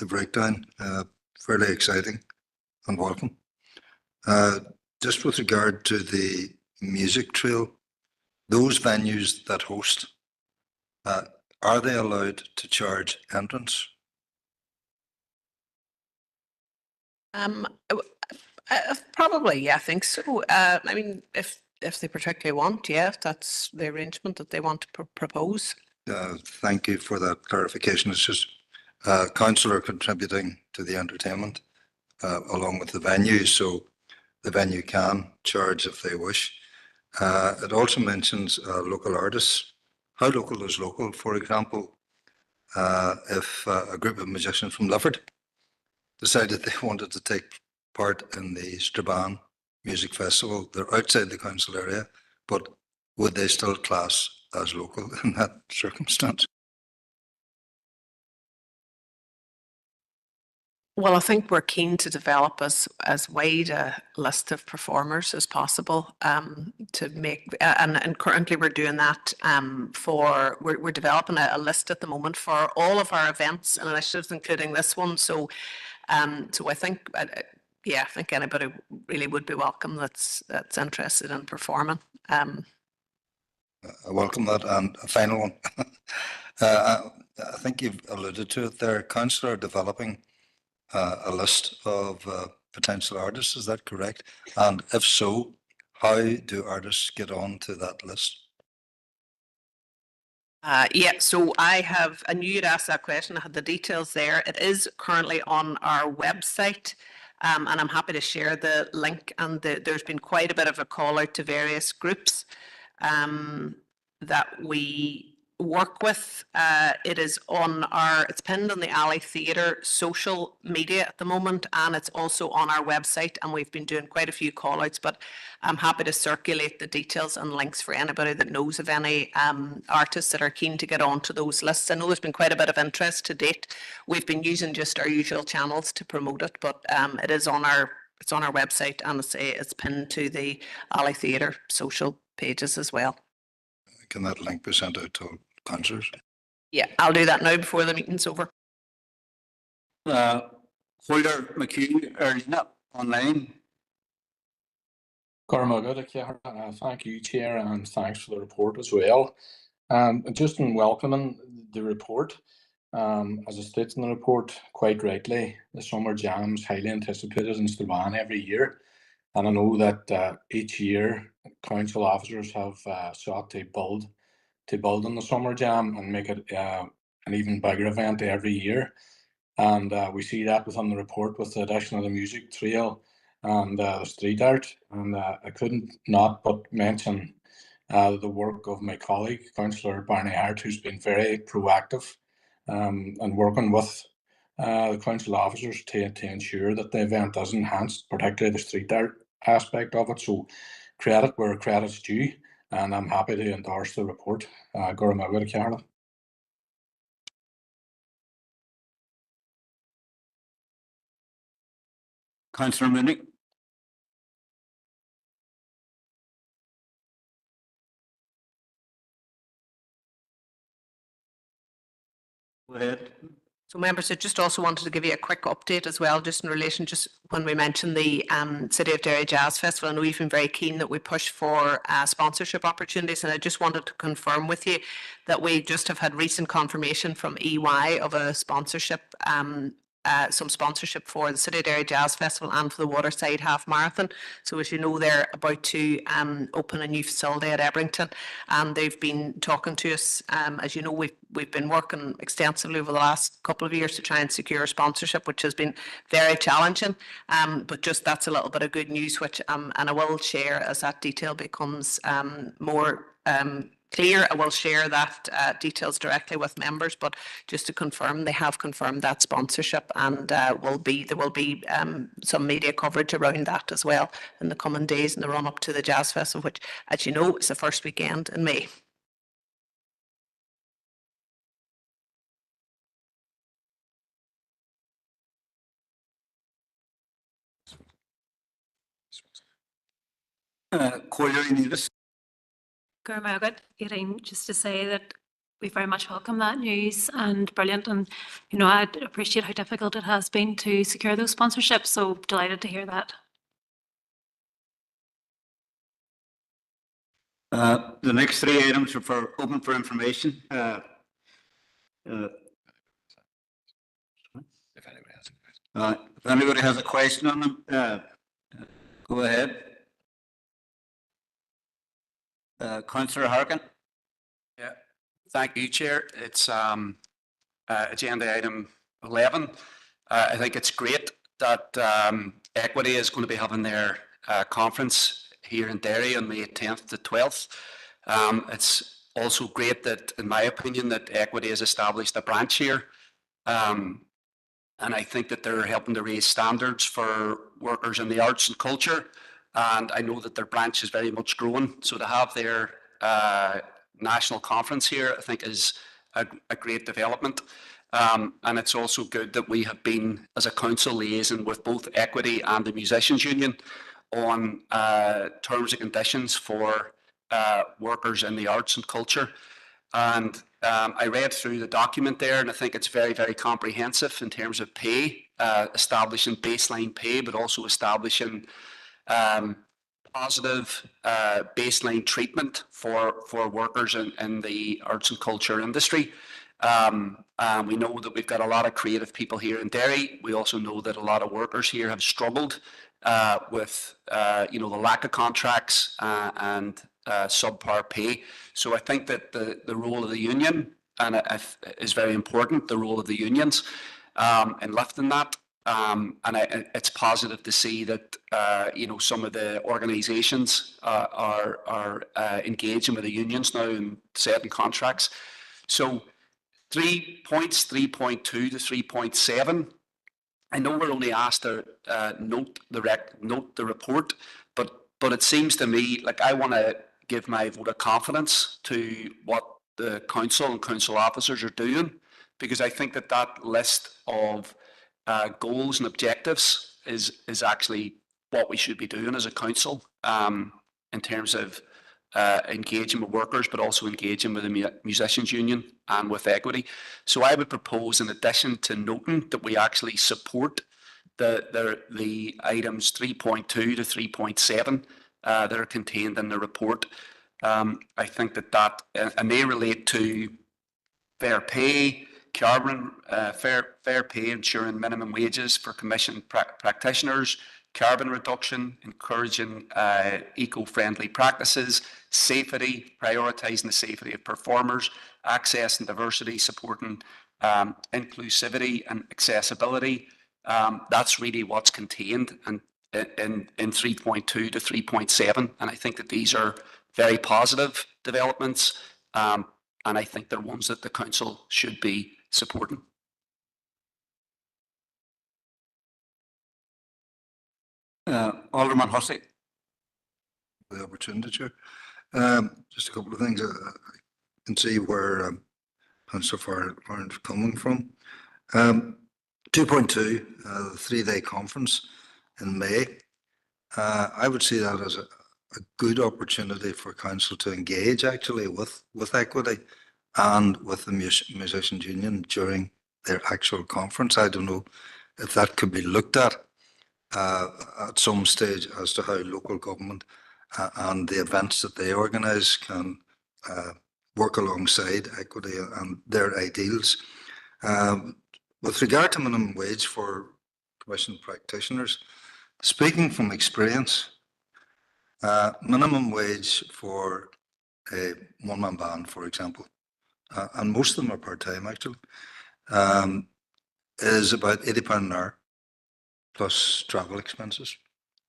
I: breakdown. Fairly exciting and welcome. Just with regard to the music trail, those venues that host, are they allowed to charge entrance?
E: Probably, yeah, I think so. I mean, if they particularly want, yeah, that's the arrangement that they want to propose.
I: Thank you for that clarification. It's just councillor contributing to the entertainment along with the venue, so the venue can charge if they wish. It also mentions local artists. How local is local? For example, if a group of musicians from Lifford decided they wanted to take part in the Strabane Music Festival, they're outside the council area, but would they still class as local in that circumstance?
E: Well, I think we're keen to develop as wide a list of performers as possible to make, and currently we're doing that we're developing a list at the moment for all of our events and initiatives, including this one. So, so I think, yeah, I think anybody really would be welcome that's interested in performing.
I: I welcome that. And a final one. I think you've alluded to it there. Councillor developing a list of potential artists, is that correct? And if so, how do artists get on to that list?
E: Yeah, so I knew you'd asked that question. I had the details there. It is currently on our website, and I'm happy to share the link. And there's been quite a bit of a call out to various groups that we work with. It is it's pinned on the Alley Theatre social media at the moment, and it's also on our website, and we've been doing quite a few call outs, but I'm happy to circulate the details and links for anybody that knows of any artists that are keen to get onto those lists. I know there's been quite a bit of interest to date. We've been using just our usual channels to promote it, but it is on our website, and it's pinned to the Alley Theatre social pages as well.
I: Can that link be sent out to councillors?
E: Yeah, I'll do that now before the meeting's over.
G: Holder McHugh, Erlina, online.
L: Thank you, Chair, and thanks for the report as well. Just in welcoming the report, as it states in the report, quite rightly, the Summer Jam is highly anticipated in Strabane every year. And I know that each year, council officers have sought to build on the Summer Jam and make it an even bigger event every year. And we see that within the report with the addition of the music trail and the street art. And I couldn't not but mention the work of my colleague, Councillor Barney Hart, who's been very proactive and working with the council officers to ensure that the event is enhanced, particularly the street art aspect of it. So credit where credit's due, and I'm happy to endorse the report.
G: Councillor Mooney. Go ahead.
E: So members, I just also wanted to give you a quick update as well, just in relation, just when we mentioned the City of Derry Jazz Festival. I know you've been very keen that we push for sponsorship opportunities, and I just wanted to confirm with you that we just have had recent confirmation from EY of a sponsorship some sponsorship for the City of Derry Jazz Festival and for the Waterside Half Marathon. So as you know, they're about to open a new facility at Ebrington, and they've been talking to us. As you know, we've been working extensively over the last couple of years to try and secure sponsorship, which has been very challenging. But just that's a little bit of good news, which and I will share as that detail becomes more clear. I will share that details directly with members, but just to confirm, they have confirmed that sponsorship, and there will be some media coverage around that as well in the coming days in the run up to the Jazz Festival, which, as you know, is the first weekend in May.
G: Corey Nevis.
H: Just to say that we very much welcome that news, and brilliant, and you know, I'd appreciate how difficult it has been to secure those sponsorships, so delighted to hear that.
G: The next three items are open for information. If anybody has a question on them, go ahead. Councillor Harkin.
J: Yeah, thank you, Chair. It's agenda item 11. I think it's great that Equity is going to be having their conference here in Derry on May 10th to 12th. It's also great that, in my opinion, that Equity has established a branch here. And I think that they're helping to raise standards for workers in the arts and culture. And I know that their branch is very much growing. So to have their national conference here, I think is a great development. And it's also good that we have been, as a council, liaising with both Equity and the Musicians Union on terms and conditions for workers in the arts and culture. And I read through the document there, and I think it's very, very comprehensive in terms of pay, establishing baseline pay, but also establishing positive baseline treatment for workers in the arts and culture industry. We know that we've got a lot of creative people here in Derry. We also know that a lot of workers here have struggled with the lack of contracts and subpar pay. So I think that the role of the union is very important, the role of the unions in lifting that. It's positive to see that some of the organisations are engaging with the unions now and setting contracts. So 3 points, 3.2 to 3.7. I know we're only asked to note the report, but it seems to me like I want to give my vote of confidence to what the council and council officers are doing, because I think that list of goals and objectives is actually what we should be doing as a council in terms of engaging with workers, but also engaging with the Musicians Union and with Equity. So I would propose, in addition to noting that we actually support the items 3.2 to 3.7 that are contained in the report. I think that and they relate to fair pay, carbon fair pay, ensuring minimum wages for commissioned practitioners, carbon reduction, encouraging eco-friendly practices, safety, prioritising the safety of performers, access and diversity, supporting inclusivity and accessibility. That's really what's contained in 3.2 to 3.7, and I think that these are very positive developments, and I think they're ones that the council should be supporting.
G: Alderman Hussey.
I: The opportunity, Chair. Just a couple of things. I can see where Councillor Farrell is coming from. 2.2, the 3-day conference in May. I would see that as a good opportunity for council to engage actually with Equity and with the Musicians Union during their actual conference. I don't know if that could be looked at some stage as to how local government and the events that they organise can work alongside Equity and their ideals. With regard to minimum wage for commissioned practitioners, speaking from experience, minimum wage for a one-man band, for example, and most of them are part-time actually, is about £80 an hour plus travel expenses.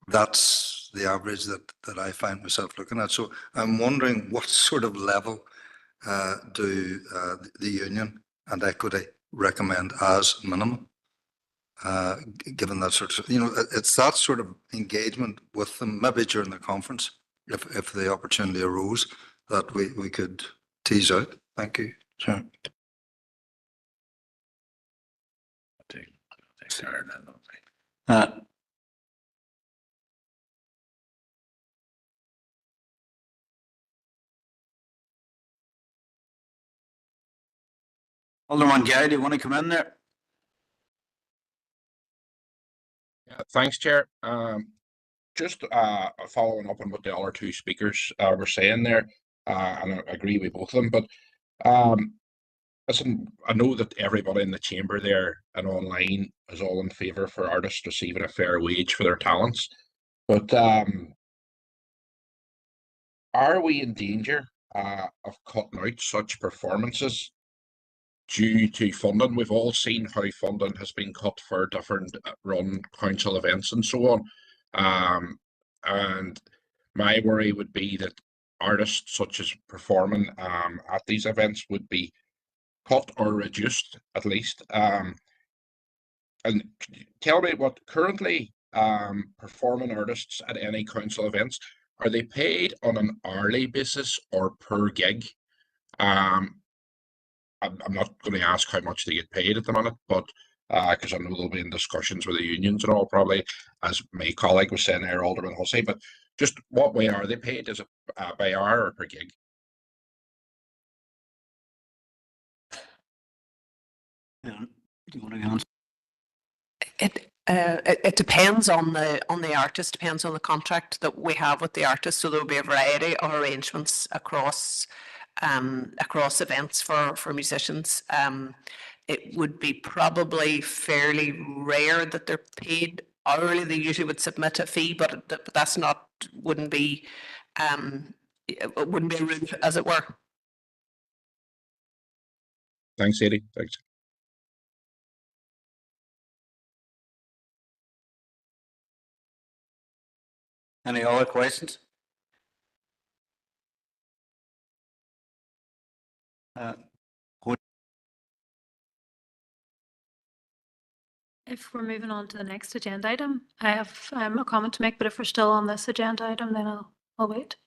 I: That's the average that I find myself looking at. So I'm wondering what sort of level do the union and Equity recommend as minimum, given that sort of, it's that sort of engagement with them, maybe during the conference, if the opportunity arose, that we could tease out. Thank you. Sure.
G: Alderman Gary, do you want to come in there?
N: Thanks, Chair. Just following up on what the other two speakers were saying there, and I agree with both of them, but listen, I know that everybody in the chamber there and online is all in favour for artists receiving a fair wage for their talents, but are we in danger of cutting out such performances due to funding? We've all seen how funding has been cut for different run council events and so on. And my worry would be that artists such as performing at these events would be cut or reduced at least. And tell me what currently performing artists at any council events, are they paid on an hourly basis or per gig? I'm not going to ask how much they get paid at the minute, but because I know they'll be in discussions with the unions and all, probably, as my colleague was saying there, Alderman Hussey, but just what way are they paid? Is it by hour or per gig?
G: Do you want to answer?
E: It depends on the artist, depends on the contract that we have with the artist. So there'll be a variety of arrangements across events for musicians. It would be probably fairly rare that they're paid hourly. They usually would submit a fee, but that's not wouldn't be a rule, as it were.
N: Thanks, Eddie. Thanks.
G: Any other questions?
H: If we're moving on to the next agenda item, I have a comment to make, but if we're still on this agenda item, then I'll wait.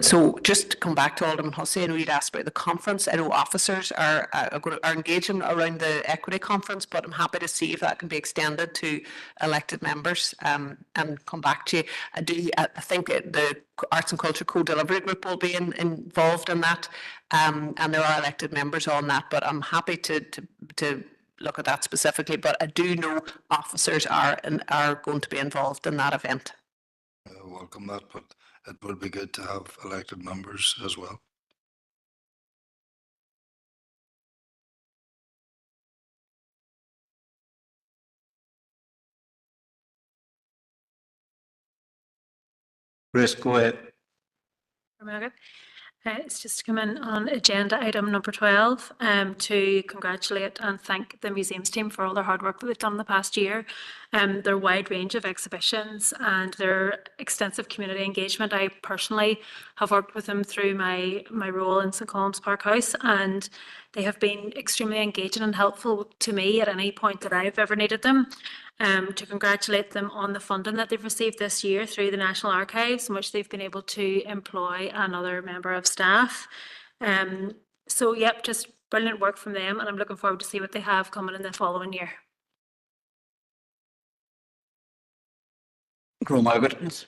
E: So just to come back to Alderman Hussey, I know you'd asked about the conference. I know officers are engaging around the equity conference, but I'm happy to see if that can be extended to elected members and come back to you. I think the Arts and Culture Co-Delivery Group will be involved in that, and there are elected members on that, but I'm happy to look at that specifically. But I do know officers are going to be involved in that event.
I: I welcome that, but it would be good to have elected members as well.
G: Chris, go ahead.
H: It's just to come in on agenda item number 12 to congratulate and thank the museums team for all their hard work that they've done in the past year, their wide range of exhibitions and their extensive community engagement. I personally have worked with them through my role in St Colum's Park House, and they have been extremely engaging and helpful to me at any point that I've ever needed them. To congratulate them on the funding that they've received this year through the National Archives, in which they've been able to employ another member of staff. So yep, just brilliant work from them, and I'm looking forward to see what they have coming in the following year.
G: Margaret.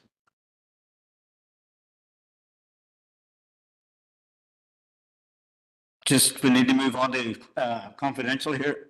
G: We need to move on to confidential here.